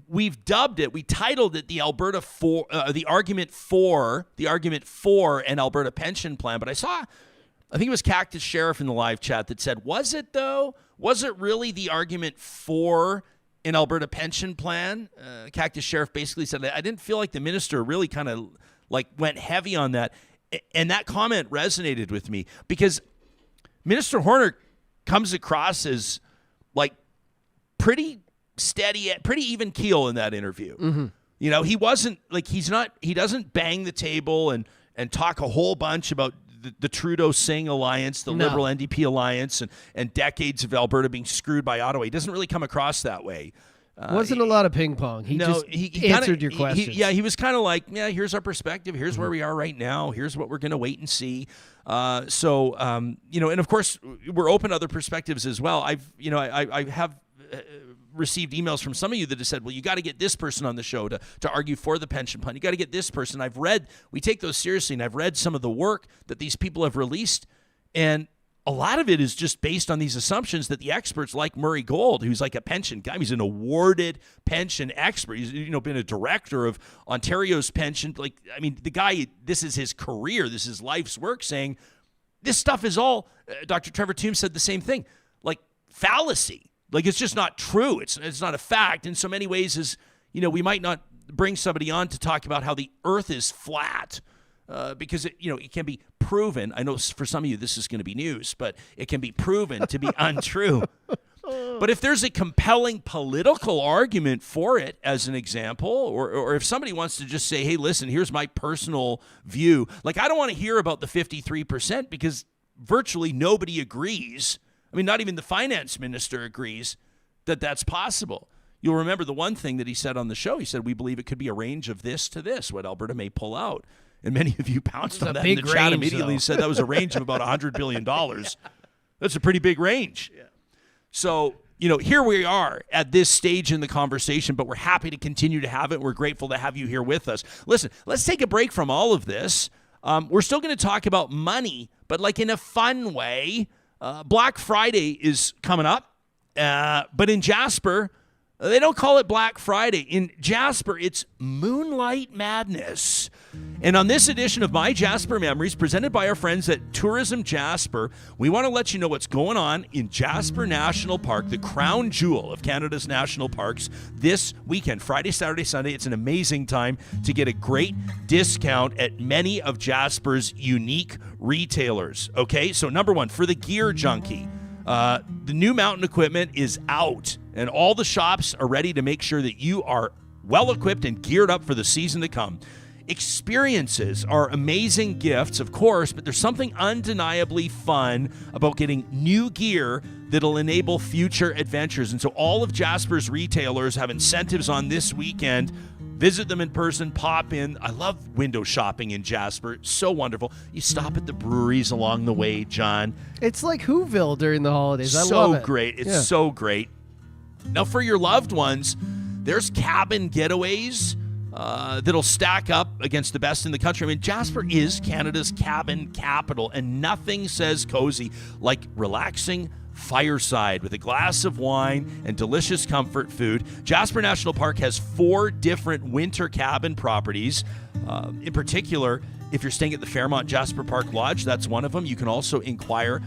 C: We've dubbed it, we titled it the argument for an Alberta pension plan. But I think it was Cactus Sheriff in the live chat that said, was it though? Was it really the argument for an Alberta pension plan? Cactus Sheriff basically said, I didn't feel like the minister really kind of like went heavy on that. And that comment resonated with me because Minister Horner comes across as like pretty steady, pretty even keel in that interview. He wasn't like, he doesn't bang the table and talk a whole bunch about the Trudeau-Singh alliance, the Liberal NDP alliance, and decades of Alberta being screwed by Ottawa. He doesn't really come across that way.
F: Wasn't a lot of ping pong. He answered your questions.
C: He was kind of like, here's our perspective. Here's where we are right now. Here's what we're going to wait and see. And of course, we're open to other perspectives as well. I have received emails from some of you that have said, well, you got to get this person on the show to argue for the pension plan. You got to get this person. We take those seriously, and I've read some of the work that these people have released, and a lot of it is just based on these assumptions that the experts like Murray Gold, who's like a pension guy, he's an awarded pension expert. He's been a director of Ontario's pension. The guy, this is his career, this is life's work, saying this stuff is all, Dr. Trevor Toombs said the same thing, like fallacy. Like, it's just not true. It's not a fact. In so many ways we might not bring somebody on to talk about how the earth is flat because it can be proven. I know for some of you this is going to be news, but it can be proven to be untrue. But if there's a compelling political argument for it, as an example, or if somebody wants to just say, hey, listen, here's my personal view. Like, I don't want to hear about the 53% because virtually nobody agrees. I mean, not even the finance minister agrees that that's possible. You'll remember the one thing that he said on the show. He said, we believe it could be a range of this to this, what Alberta may pull out. And many of you pounced on that in the chat immediately and said that was a range of about $100 billion. That's a pretty big range. Yeah. So here we are at this stage in the conversation, but we're happy to continue to have it. We're grateful to have you here with us. Listen, let's take a break from all of this. We're still going to talk about money, but like in a fun way. Black Friday is coming up, but in Jasper, they don't call it Black Friday. In Jasper, it's Moonlight Madness. And on this edition of MyJasper Memories, presented by our friends at Tourism Jasper, we want to let you know what's going on in Jasper National Park, the crown jewel of Canada's national parks, this weekend, Friday, Saturday, Sunday. It's an amazing time to get a great discount at many of Jasper's unique retailers. Okay, so number one, for the gear junkie, the new mountain equipment is out, and all the shops are ready to make sure that you are well equipped and geared up for the season to come. Experiences are amazing gifts, of course, but there's something undeniably fun about getting new gear that'll enable future adventures. And so all of Jasper's retailers have incentives on this weekend. Visit them in person, pop in. I love window shopping in Jasper. It's so wonderful. You stop at the breweries along the way, John.
F: It's like Whoville during the holidays. I love it.
C: So great. It's so great. Now, for your loved ones, there's cabin getaways that'll stack up against the best in the country. I mean, Jasper is Canada's cabin capital, and nothing says cozy like relaxing fireside with a glass of wine and delicious comfort food. Jasper National Park has 4 different winter cabin properties. In particular, if you're staying at the Fairmont Jasper Park Lodge, that's one of them. You can also inquire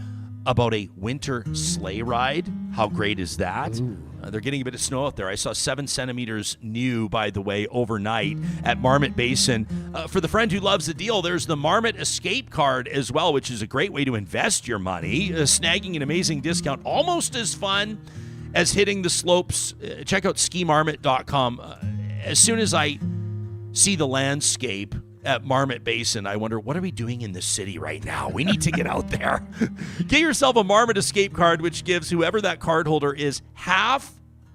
C: about a winter sleigh ride. How great is that? They're getting a bit of snow out there. I saw 7 centimeters new, by the way, overnight at Marmot Basin. For the friend who loves the deal, there's the Marmot Escape Card as well, which is a great way to invest your money. Snagging an amazing discount, almost as fun as hitting the slopes. Check out skimarmot.com. As soon as I see the landscape at Marmot Basin, I wonder, what are we doing in the city right now? We need to get out there. Get yourself a Marmot Escape Card, which gives whoever that card holder is half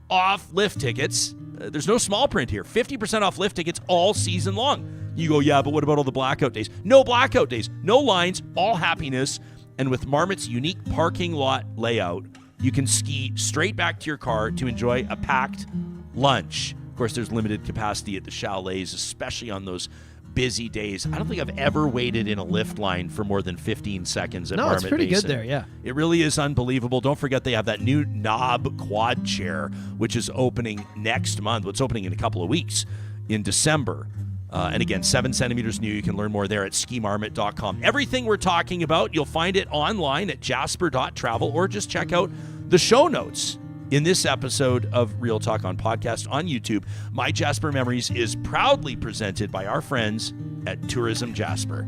C: off lift tickets. There's no small print here. 50% off lift tickets all season long. You go, yeah, but what about all the blackout days? No blackout days. No lines. All happiness. And with Marmot's unique parking lot layout, you can ski straight back to your car to enjoy a packed lunch. Of course, there's limited capacity at the chalets, especially on those busy days. I don't think I've ever waited in a lift line for more than 15 seconds at Marmot Basin.
F: No, it's pretty good there, yeah.
C: It really is unbelievable. Don't forget they have that new knob quad chair, which is opening next month. Well, it's opening in a couple of weeks in December. And again, 7 centimeters new. You can learn more there at skimarmot.com. Everything we're talking about, you'll find it online at jasper.travel, or just check out the show notes in this episode of Real Talk on podcast on YouTube. MyJasper Memories is proudly presented by our friends at Tourism Jasper.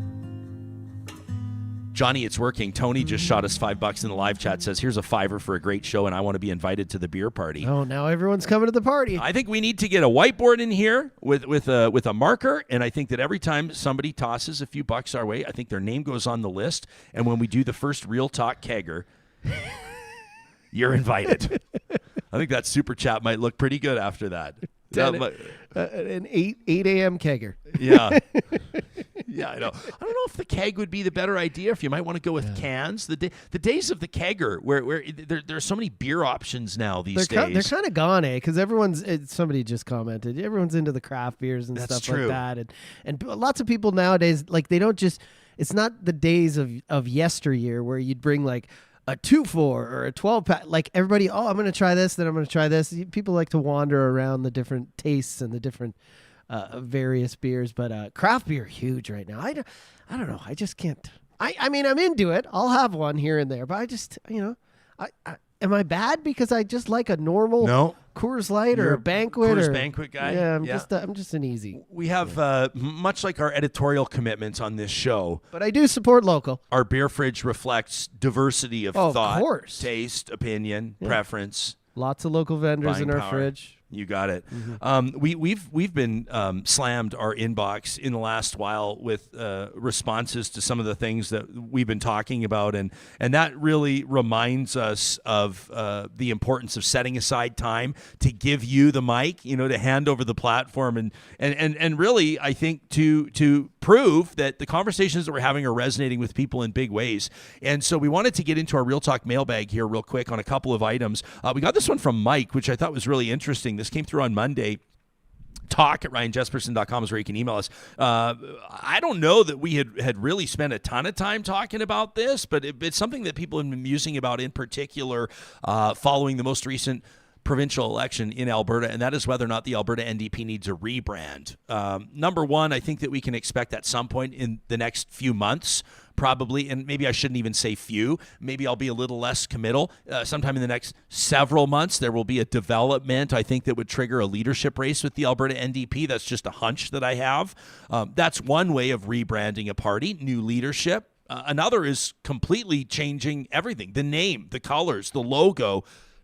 C: Johnny, it's working. Tony just shot us $5 in the live chat, says, here's a $5 for a great show, and I want to be invited to the beer party.
F: Oh, now everyone's coming to the party.
C: I think we need to get a whiteboard in here with a marker, and I think that every time somebody tosses a few bucks our way, I think their name goes on the list, and when we do the first Real Talk kegger, you're invited. I think that super chat might look pretty good after that.
F: An 8 a.m. kegger.
C: Yeah. Yeah, I know. I don't know if the keg would be the better idea, if you might want to go with cans. The days of the kegger, where there's so many beer options now these days.
F: They're kind of gone, because somebody just commented, everyone's into the craft beers and stuff like that. And lots of people nowadays, like, they don't just, it's not the days of yesteryear where you'd bring like a 2-4 or a 12-pack. Like, everybody, I'm going to try this, then I'm going to try this. People like to wander around the different tastes and the different various beers. But craft beer, huge right now. I don't know. I just can't. I mean, I'm into it. I'll have one here and there. But I just, am I bad because I just like a normal Coors Light or a Banquet?
C: Coors Banquet guy?
F: Yeah, I'm just an easy.
C: We have, much like our editorial commitments on this show.
F: But I do support local.
C: Our beer fridge reflects diversity of thought,
F: of course.
C: taste, opinion, preference.
F: Lots of local vendors in our fridge.
C: You got it. We've been slammed our inbox in the last while with responses to some of the things that we've been talking about, and that really reminds us of the importance of setting aside time to give you the mic, to hand over the platform, and really, I think to prove that the conversations that we're having are resonating with people in big ways. And so we wanted to get into our Real Talk mailbag here real quick on a couple of items. We got this one from Mike, which I thought was really interesting. This came through on Monday. talk@ryanjesperson.com is where you can email us. I don't know that we had really spent a ton of time talking about this, but it's something that people have been musing about, in particular following the most recent provincial election in Alberta, and that is whether or not the Alberta NDP needs a rebrand. Number one, I think that we can expect at some point in the next few months, probably, and maybe I shouldn't even say few, maybe I'll be a little less committal. Sometime in the next several months, there will be a development, I think, that would trigger a leadership race with the Alberta NDP. That's just a hunch that I have. That's one way of rebranding a party, new leadership. Another is completely changing everything, the name, the colors, the logo.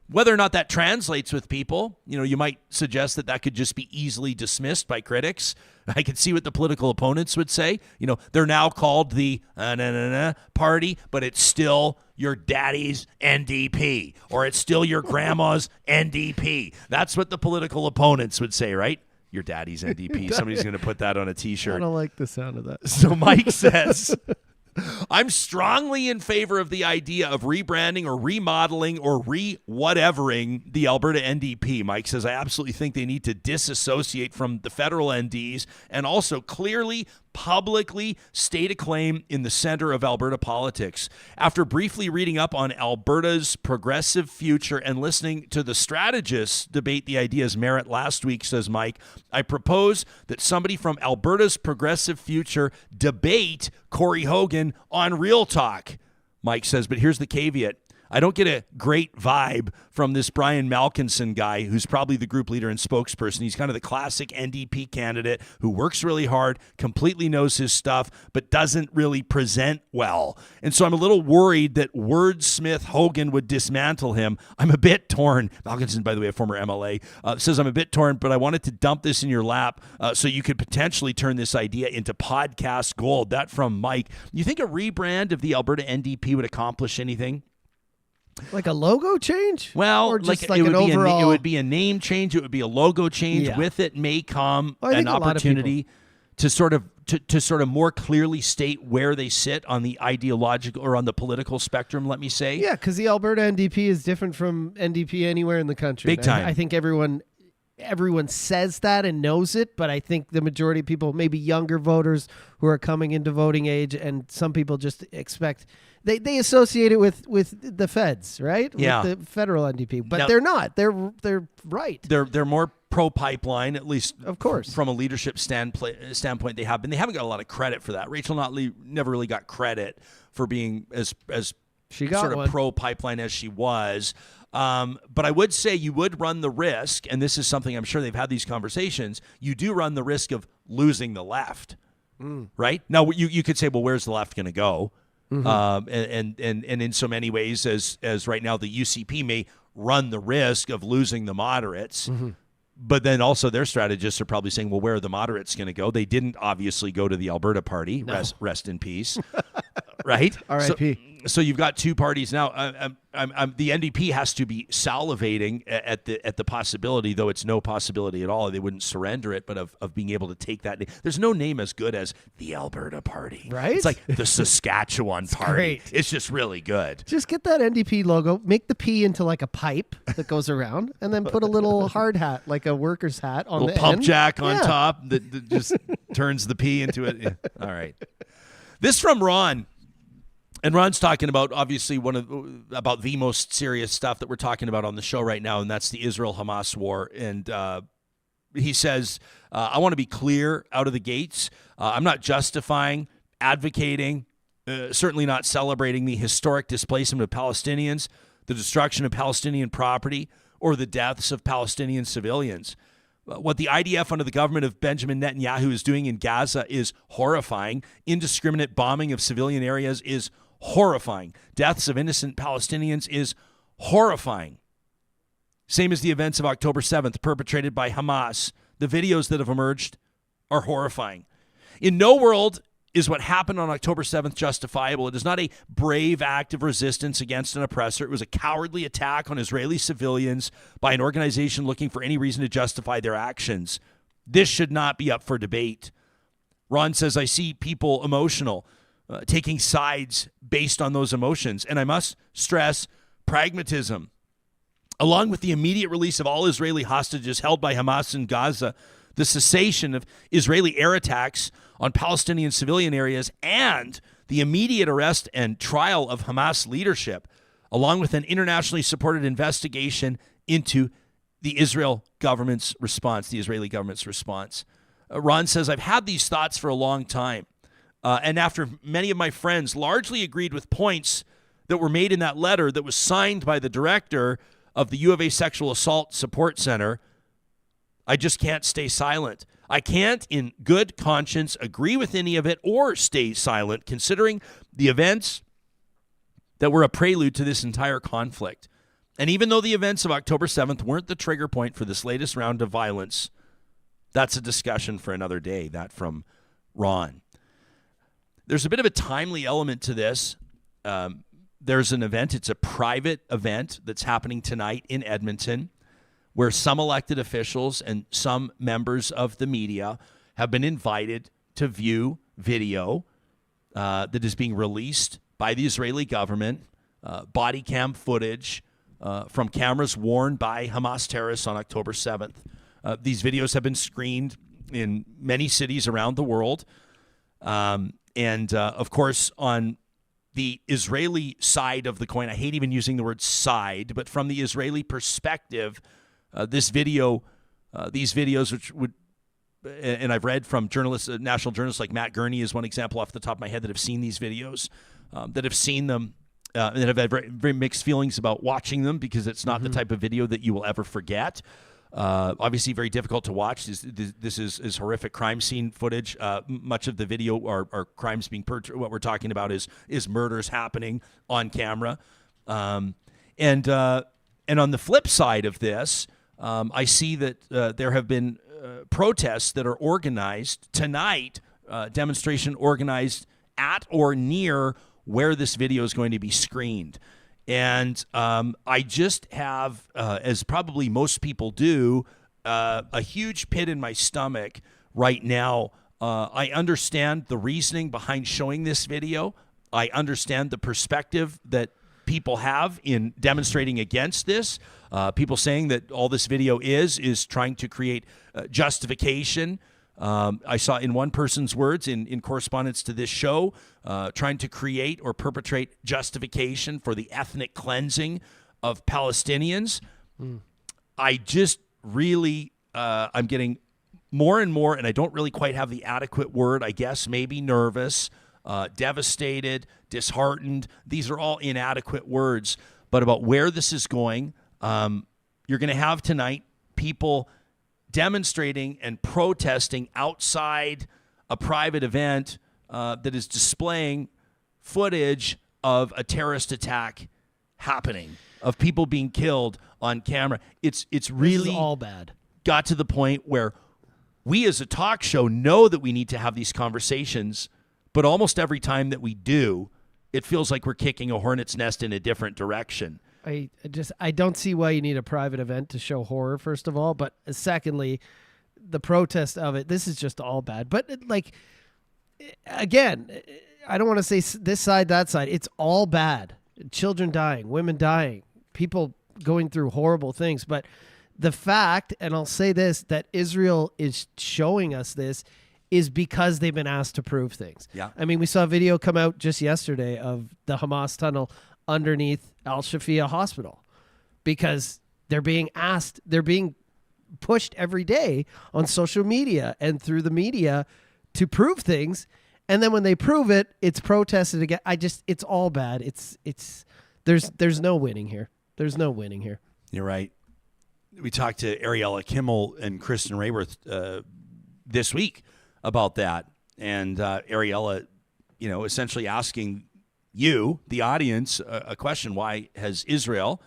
C: Whether or not that translates with people, you might suggest that could just be easily dismissed by critics. I could see what the political opponents would say. They're now called the party, but it's still your daddy's NDP, or it's still your grandma's NDP. That's what the political opponents would say, right? Your daddy's NDP. Somebody's going to put that on a T-shirt.
F: I don't like the sound of that.
C: So Mike says, I'm strongly in favor of the idea of rebranding or remodeling or re-whatevering the Alberta NDP. Mike says, I absolutely think they need to disassociate from the federal NDs and also clearly, publicly state a claim in the center of Alberta politics. After briefly reading up on Alberta's progressive future and listening to the strategists debate the idea's merit last week, says Mike, I propose that somebody from Alberta's progressive future debate Corey Hogan on Real Talk. Mike says, but here's the caveat. I don't get a great vibe from this Brian Malkinson guy, who's probably the group leader and spokesperson. He's kind of the classic NDP candidate who works really hard, completely knows his stuff, but doesn't really present well. And so I'm a little worried that wordsmith Hogan would dismantle him. I'm a bit torn. Malkinson, by the way, a former MLA, says, I'm a bit torn, but I wanted to dump this in your lap so you could potentially turn this idea into podcast gold. That from Mike. You think a rebrand of the Alberta NDP would accomplish anything?
F: Like a logo change?
C: Well,
F: or just
C: like
F: an
C: it
F: overall...
C: would be a name change. It would be a logo change.
F: Yeah.
C: With it may come
F: Well,
C: an opportunity to sort of more clearly state where they sit on the ideological or on the political spectrum, let me say.
F: Yeah, because the Alberta NDP is different from NDP anywhere in the country.
C: Big time.
F: I think everyone says that and knows it, but I think the majority of people, maybe younger voters who are coming into voting age, and some people just expect... They associate it with the feds, right?
C: Yeah.
F: With the federal NDP, but
C: Now,
F: they're not. They're right.
C: They're more pro-pipeline, at least
F: Of course.
C: from a leadership standpoint. They have been. They haven't got a lot of credit for that. Rachel Notley never really got credit for being as
F: She got
C: sort of
F: one.
C: pro-pipeline as she was. But I would say you would run the risk, and this is something I'm sure they've had these conversations, you do run the risk of losing the left, right? Now, you could say, well, where's the left going to go? And in so many ways as right now the UCP may run the risk of losing the moderates, but then also their strategists are probably saying, well, where are the moderates going to go? They didn't obviously go to the Alberta Party. No. Rest in peace. Right?
F: R.I.P.
C: So you've got two parties now. The NDP has to be salivating at the possibility, though it's no possibility at all. They wouldn't surrender it, but of being able to take that name. There's no name as good as the Alberta Party.
F: Right?
C: It's like the Saskatchewan Party.
F: Great.
C: It's just really good.
F: Just get that NDP logo, make the P into like a pipe that goes around, and then put a little hard hat, like a worker's hat, on
C: Little
F: the
C: pump
F: end.
C: jack on top that just turns the P into it. Yeah. All right. This from Ron. And Ron's talking about, obviously, about the most serious stuff that we're talking about on the show right now, and that's the Israel-Hamas war. And he says, I want to be clear out of the gates. I'm not justifying, advocating, certainly not celebrating the historic displacement of Palestinians, the destruction of Palestinian property, or the deaths of Palestinian civilians. What the IDF under the government of Benjamin Netanyahu is doing in Gaza is horrifying. Indiscriminate bombing of civilian areas is horrifying. Deaths of innocent Palestinians is horrifying. Same as the events of October 7th perpetrated by Hamas. The videos that have emerged are horrifying. In no world is what happened on October 7th justifiable. It is not a brave act of resistance against an oppressor. It was a cowardly attack on Israeli civilians by an organization looking for any reason to justify their actions. This should not be up for debate. Ron says, I see people emotional, taking sides based on those emotions. And I must stress pragmatism. Along with the immediate release of all Israeli hostages held by Hamas in Gaza, the cessation of Israeli air attacks on Palestinian civilian areas, and the immediate arrest and trial of Hamas leadership, along with an internationally supported investigation into the Israeli government's response. Ron says, I've had these thoughts for a long time. And after many of my friends largely agreed with points that were made in that letter that was signed by the director of the U of A Sexual Assault Support Center, I just can't stay silent. I can't, in good conscience, agree with any of it or stay silent, considering the events that were a prelude to this entire conflict. And even though the events of October 7th weren't the trigger point for this latest round of violence, that's a discussion for another day. That from Ron. There's a bit of a timely element to this. There's an event. It's a private event that's happening tonight in Edmonton, where some elected officials and some members of the media have been invited to view video that is being released by the Israeli government, body cam footage from cameras worn by Hamas terrorists on October 7th. These videos have been screened in many cities around the world. Of course, on the Israeli side of the coin, I hate even using the word side, but from the Israeli perspective, these videos, which would, and I've read from journalists, national journalists like Matt Gurney is one example off the top of my head that have seen these videos, that have seen them, and have had very, very mixed feelings about watching them because it's not the type of video that you will ever forget. Obviously, very difficult to watch. This is horrific crime scene footage. Much of the video are crimes being perpetrated. What we're talking about is murders happening on camera. And on the flip side of this, I see that there have been protests that are organized tonight, demonstration organized at or near where this video is going to be screened. And I just have, as probably most people do, a huge pit in my stomach right now. I understand the reasoning behind showing this video. I understand the perspective that people have in demonstrating against this. People saying that all this video is trying to create justification. I saw in one person's words in correspondence to this show, trying to create or perpetrate justification for the ethnic cleansing of Palestinians. I just really, I'm getting more and more, and I don't really quite have the adequate word, I guess, maybe nervous, devastated, disheartened. These are all inadequate words. But about where this is going, you're going to have tonight people demonstrating and protesting outside a private event that is displaying footage of a terrorist attack happening, of people being killed on camera. It's really
F: all bad.
C: Got to the point where we as a talk show know that we need to have these conversations, but almost every time that we do, it feels like we're kicking a hornet's nest in a different direction.
F: I don't see why you need a private event to show horror, first of all. But secondly, the protest of it, this is just all bad. But like, again, I don't want to say this side, that side. It's all bad. Children dying, women dying, people going through horrible things. But the fact, and I'll say this, that Israel is showing us this is because they've been asked to prove things.
C: Yeah.
F: I mean, we saw a video come out just yesterday of the Hamas tunnel underneath Al-Shafia Hospital because they're being asked, they're being pushed every day on social media and through the media to prove things. And then when they prove it, it's protested again. It's all bad. There's no winning here. There's no winning here.
C: You're right. We talked to Ariella Kimmel and Kristen Rayworth this week about that. And Ariella, essentially asking you, the audience, a question: why has Israel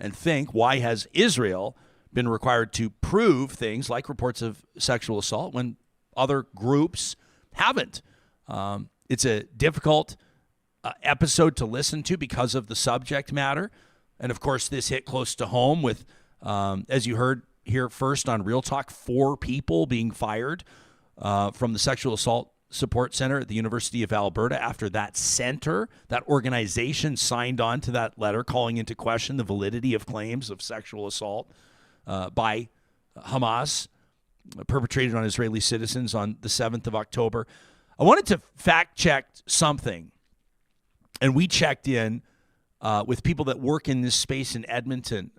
C: and think, why has Israel been required to prove things like reports of sexual assault when other groups haven't? It's a difficult episode to listen to because of the subject matter. And of course, this hit close to home with, as you heard here first on Real Talk, 4 people being fired from the Sexual Assault Support Center at the University of Alberta after that center, that organization, signed on to that letter calling into question the validity of claims of sexual assault by Hamas perpetrated on Israeli citizens on the 7th of October. I wanted to fact check something, and we checked in with people that work in this space in Edmonton.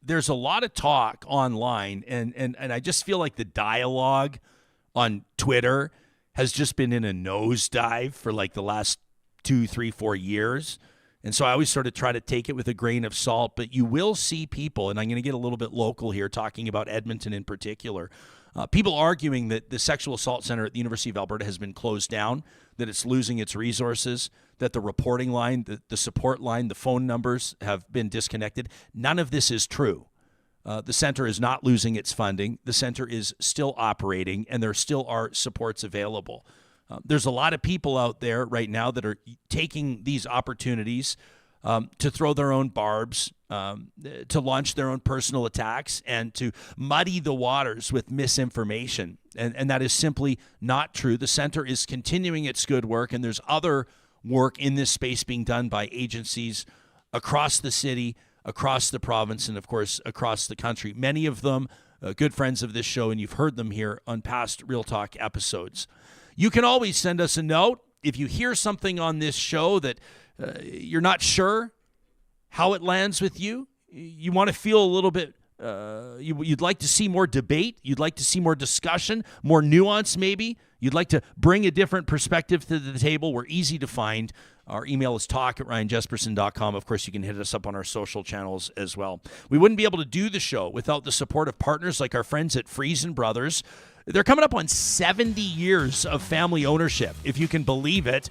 C: There's a lot of talk online, and I just feel like the dialogue on Twitter has just been in a nosedive for like the last 2, 3, 4 years. And so I always sort of try to take it with a grain of salt, but you will see people, and I'm going to get a little bit local here, talking about Edmonton in particular, people arguing that the Sexual Assault Center at the University of Alberta has been closed down, that it's losing its resources, that the reporting line, the support line, the phone numbers have been disconnected. None of this is true. The center is not losing its funding. The center is still operating, and there still are supports available. There's a lot of people out there right now that are taking these opportunities to throw their own barbs, to launch their own personal attacks, and to muddy the waters with misinformation. And that is simply not true. The center is continuing its good work, and there's other work in this space being done by agencies across the city, across the province, and of course across the country. Many of them good friends of this show, and you've heard them here on past Real Talk episodes. You can always send us a note if you hear something on this show that you're not sure how it lands with you. You want to feel a little bit, you'd like to see more debate. You'd like to see more discussion, more nuance maybe. You'd like to bring a different perspective to the table. We're easy to find. Our email is talk@ryanjesperson.com. Of course, you can hit us up on our social channels as well. We wouldn't be able to do the show without the support of partners like our friends at Friesen Brothers. They're coming up on 70 years of family ownership, if you can believe it.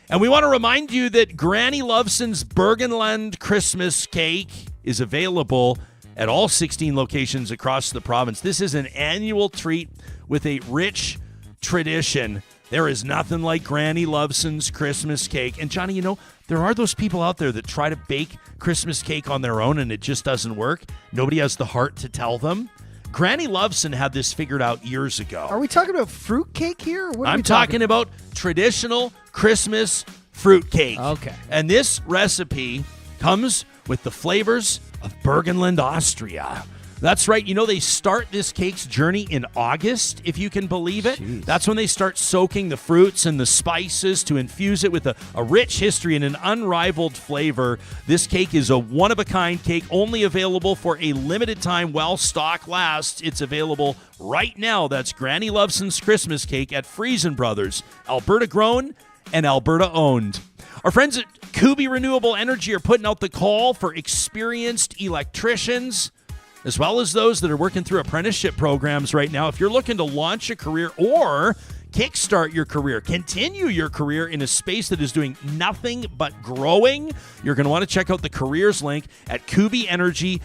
C: And we want to remind you that Granny Loveson's Burgenland Christmas cake is available at all 16 locations across the province. This is an annual treat with a rich tradition. There is nothing like Granny Loveson's Christmas cake. And Johnny, you know, there are those people out there that try to bake Christmas cake on their own and it just doesn't work. Nobody has the heart to tell them. Granny Loveson had this figured out years ago.
F: Are we talking about fruitcake here? Or what
C: I'm talking about traditional Christmas fruitcake.
F: Okay.
C: And this recipe comes with the flavors of Burgenland, Austria. That's right. You know, they start this cake's journey in August, if you can believe it.
F: Jeez.
C: That's when they start soaking the fruits and the spices to infuse it with a rich history and an unrivaled flavor. This cake is a one-of-a-kind cake, only available for a limited time while stock lasts. It's available right now. That's Granny Loveson's Christmas cake at Friesen Brothers, Alberta grown and Alberta owned. Our friends at Kubi Renewable Energy are putting out the call for experienced electricians, as well as those that are working through apprenticeship programs right now. If you're looking to launch a career or kickstart your career, continue your career in a space that is doing nothing but growing, you're going to want to check out the careers link at kubienergy.ca.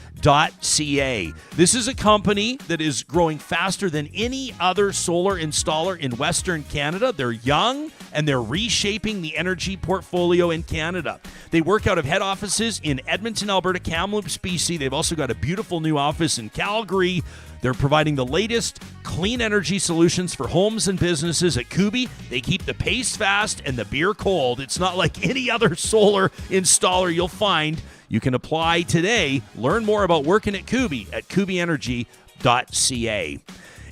C: This is a company that is growing faster than any other solar installer in Western Canada. They're young and they're reshaping the energy portfolio in Canada. They work out of head offices in Edmonton, Alberta, Kamloops, BC. They've also got a beautiful new office in Calgary. They're providing the latest clean energy solutions for homes and businesses at Kubi. They keep the pace fast and the beer cold. It's not like any other solar installer you'll find. You can apply today. Learn more about working at Kubi at kubienergy.ca.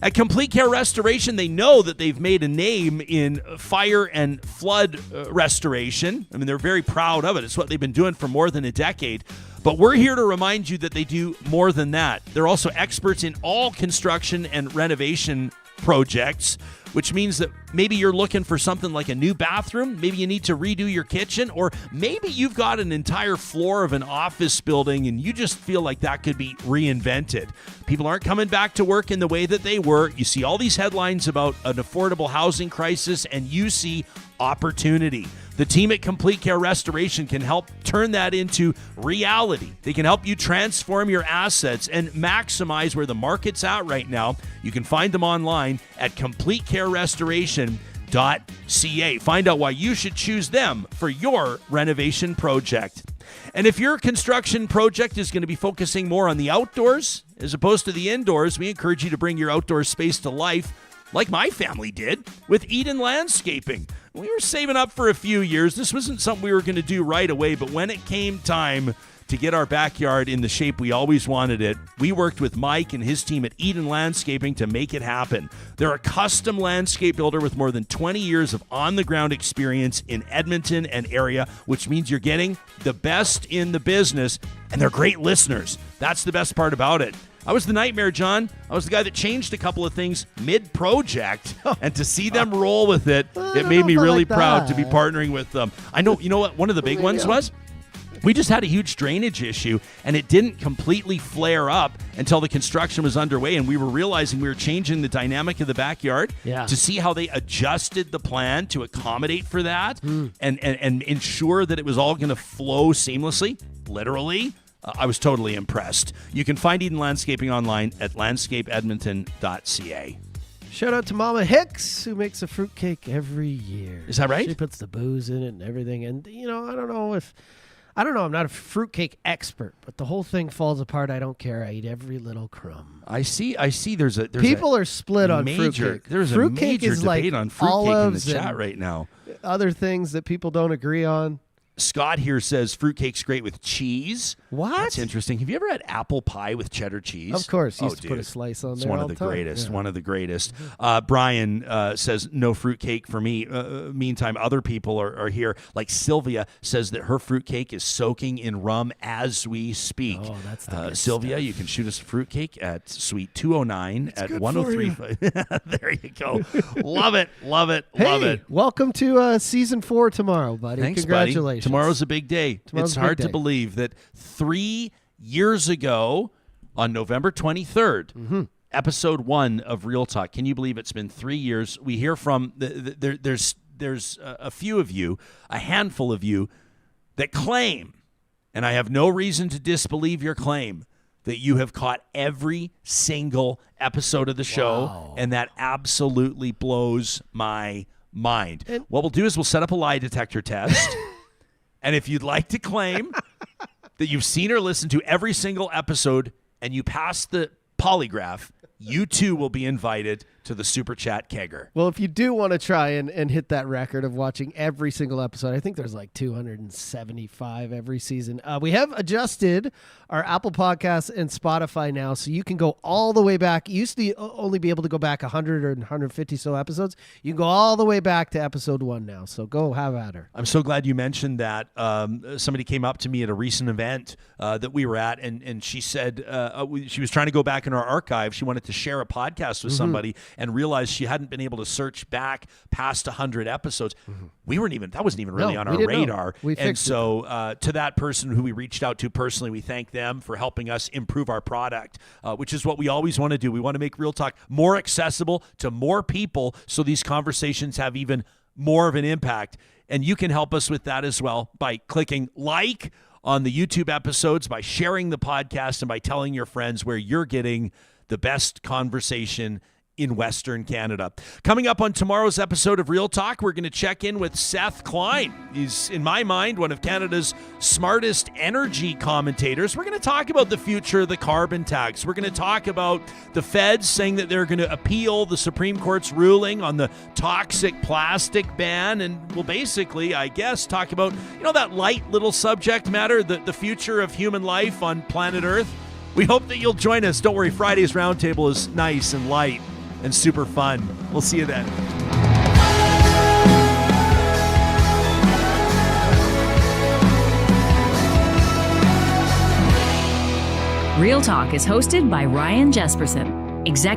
C: At Complete Care Restoration, they know that they've made a name in fire and flood restoration. I mean, they're very proud of it. It's what they've been doing for more than a decade. But we're here to remind you that they do more than that. They're also experts in all construction and renovation projects, which means that maybe you're looking for something like a new bathroom. Maybe you need to redo your kitchen, or maybe you've got an entire floor of an office building and you just feel like that could be reinvented. People aren't coming back to work in the way that they were. You see all these headlines about an affordable housing crisis, and you see opportunity. The team at Complete Care Restoration can help turn that into reality. They can help you transform your assets and maximize where the market's at right now. You can find them online at CompleteCareRestoration.ca. Find out why you should choose them for your renovation project. And if your construction project is going to be focusing more on the outdoors as opposed to the indoors, we encourage you to bring your outdoor space to life like my family did with Eden Landscaping. We were saving up for a few years. This wasn't something we were going to do right away, but when it came time to get our backyard in the shape we always wanted it, we worked with Mike and his team at Eden Landscaping to make it happen. They're a custom landscape builder with more than 20 years of on-the-ground experience in Edmonton and area, which means you're getting the best in the business, and they're great listeners. That's the best part about it. I was the nightmare, John. I was the guy that changed a couple of things mid-project, and to see them roll with it, it made me really proud to be partnering with them. I know, you know what one of the big ones was? We just had a huge drainage issue, and it didn't completely flare up until the construction was underway, and we were realizing we were changing the dynamic of the backyard to see how they adjusted the plan to accommodate for that and ensure that it was all going to flow seamlessly, literally. I was totally impressed. You can find Eden Landscaping online at landscapeedmonton.ca.
F: Shout out to Mama Hicks, who makes a fruitcake every year.
C: Is that right?
F: She puts the booze in it and everything. And, you know, I don't know, I'm not a fruitcake expert, but the whole thing falls apart. I don't care. I eat every little crumb.
C: I see. There's
F: people are split on fruitcake.
C: There's
F: fruitcake
C: a major
F: is
C: debate
F: like
C: on fruitcake in the chat
F: and
C: right now.
F: Other things that people don't agree on.
C: Scott here says fruitcake's great with cheese.
F: What?
C: That's interesting. Have you ever had apple pie with cheddar cheese?
F: Of course. Used to put a slice on there.
C: It's one of the greatest. One of the greatest. Brian says no fruitcake for me. Meantime, other people are here. Like Sylvia says that her fruitcake is soaking in rum as we speak.
F: Oh, that's the
C: Sylvia,
F: stuff.
C: you can shoot us a fruitcake at Suite 209 at 103. There you go. Love it. Love it. Love it.
F: Welcome to season 4 tomorrow, buddy.
C: Thanks,
F: Congratulations.
C: buddy. Tomorrow's a big day. It's hard to believe that 3 years ago on November 23rd, episode 1 of Real Talk. Can you believe it's been 3 years? We hear from there's a few of you, a handful of you that claim, and I have no reason to disbelieve your claim, that you have caught every single episode of the show, and that absolutely blows my mind. What we'll do is we'll set up a lie detector test. And if you'd like to claim that you've seen or listened to every single episode and you pass the polygraph, you too will be invited to the Super Chat Kegger.
F: Well, if you do want to try and hit that record of watching every single episode, I think there's like 275 every season. We have adjusted our Apple Podcasts and Spotify now, so you can go all the way back. You used to only be able to go back 100 or 150 so episodes. You can go all the way back to episode 1 now, so go have at her. I'm
C: so glad you mentioned that. Somebody came up to me at a recent event that we were at, and she said she was trying to go back in our archive. She wanted to share a podcast with somebody and realized she hadn't been able to search back past 100 episodes. That wasn't even really on our radar. To that person who we reached out to personally, we thank them for helping us improve our product, which is what we always want to do. We want to make Real Talk more accessible to more people so these conversations have even more of an impact. And you can help us with that as well by clicking like on the YouTube episodes, by sharing the podcast, and by telling your friends where you're getting the best conversation in Western Canada. Coming up on tomorrow's episode of Real Talk, we're going to check in with Seth Klein. He's, in my mind, one of Canada's smartest energy commentators. We're going to talk about the future of the carbon tax. We're going to talk about the feds saying that they're going to appeal the Supreme Court's ruling on the toxic plastic ban. And we'll basically, I guess, talk about, that light little subject matter, the future of human life on planet Earth. We hope that you'll join us. Don't worry, Friday's Roundtable is nice and light and super fun. We'll see you then.
B: Real Talk is hosted by Ryan Jesperson, executive